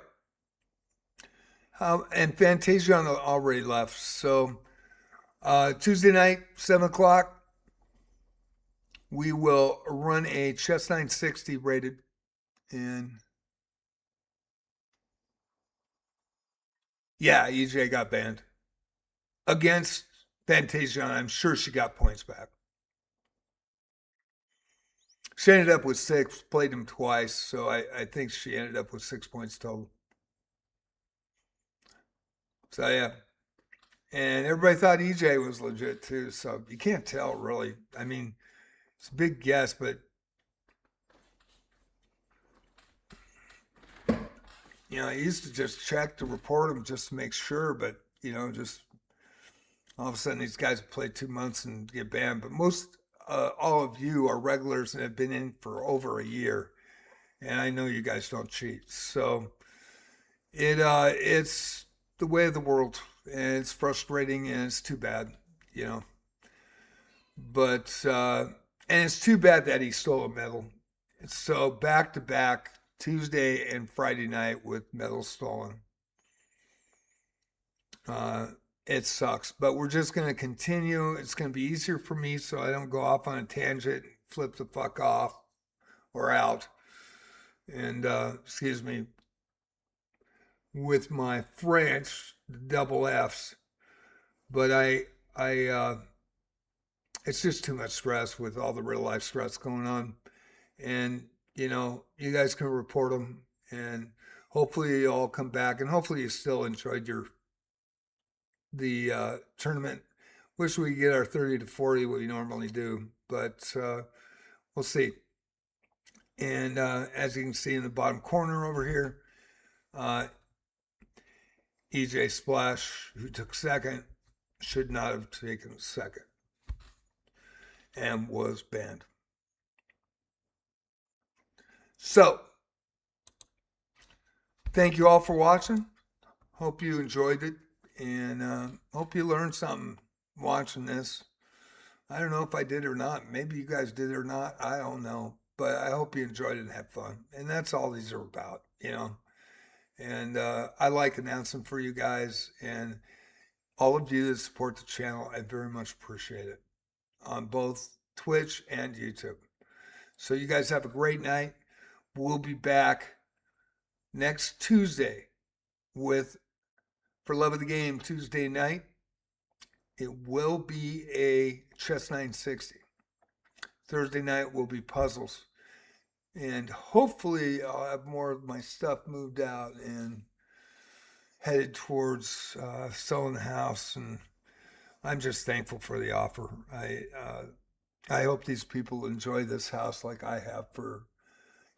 And Fantasia already left. So Tuesday night, 7 o'clock, we will run a chess 960 rated. And yeah, EJ got banned against Fantasia. I'm sure she got points back. She ended up with 6, played him twice. So I think she ended up with 6 points total. So yeah. And everybody thought EJ was legit too. So you can't tell really. I mean, it's a big guess, but I used to just check to report them just to make sure, but just all of a sudden these guys play 2 months and get banned. But most all of you are regulars and have been in for over a year, and I know you guys don't cheat. So it's the way of the world, and it's frustrating, and it's too bad, you know. But and it's too bad that he stole a medal. So back to back Tuesday and Friday night with medals stolen. It sucks, but we're just going to continue. It's going to be easier for me so I don't go off on a tangent, flip the fuck off or out. And excuse me, with my French, double F's. But it's just too much stress with all the real life stress going on. And, you guys can report them and hopefully you all come back and hopefully you still enjoyed the tournament. Wish we could get our 30 to 40 what we normally do, but we'll see. And as you can see in the bottom corner over here, EJ Splash, who took second, should not have taken second and was banned. So, thank you all for watching. Hope you enjoyed it and hope you learned something watching this. I don't know if I did or not. Maybe you guys did or not. I don't know. But I hope you enjoyed it and had fun. And that's all these are about, And I like announcing for you guys and all of you that support the channel. I very much appreciate it on both Twitch and YouTube. So you guys have a great night. We'll be back next Tuesday with For Love of the Game Tuesday night. It will be a chess 960. Thursday night will be puzzles. And hopefully I'll have more of my stuff moved out and headed towards selling the house. And I'm just thankful for the offer. I hope these people enjoy this house like I have for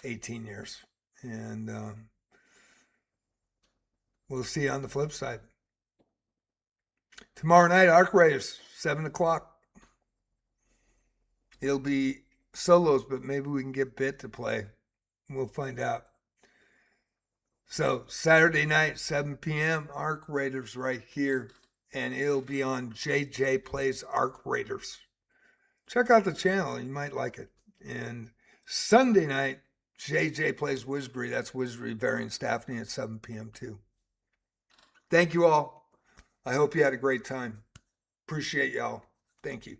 18 years. And we'll see you on the flip side. Tomorrow night, Arc Raiders, 7 o'clock. It'll be solos, but maybe we can get Bit to play. We'll find out. So Saturday night, 7 p.m., Arc Raiders right here. And it'll be on JJ Plays Arc Raiders. Check out the channel. You might like it. And Sunday night, JJ Plays Wizardry. That's Wizardry Variant Staffney at 7 p.m. too. Thank you all. I hope you had a great time. Appreciate y'all. Thank you.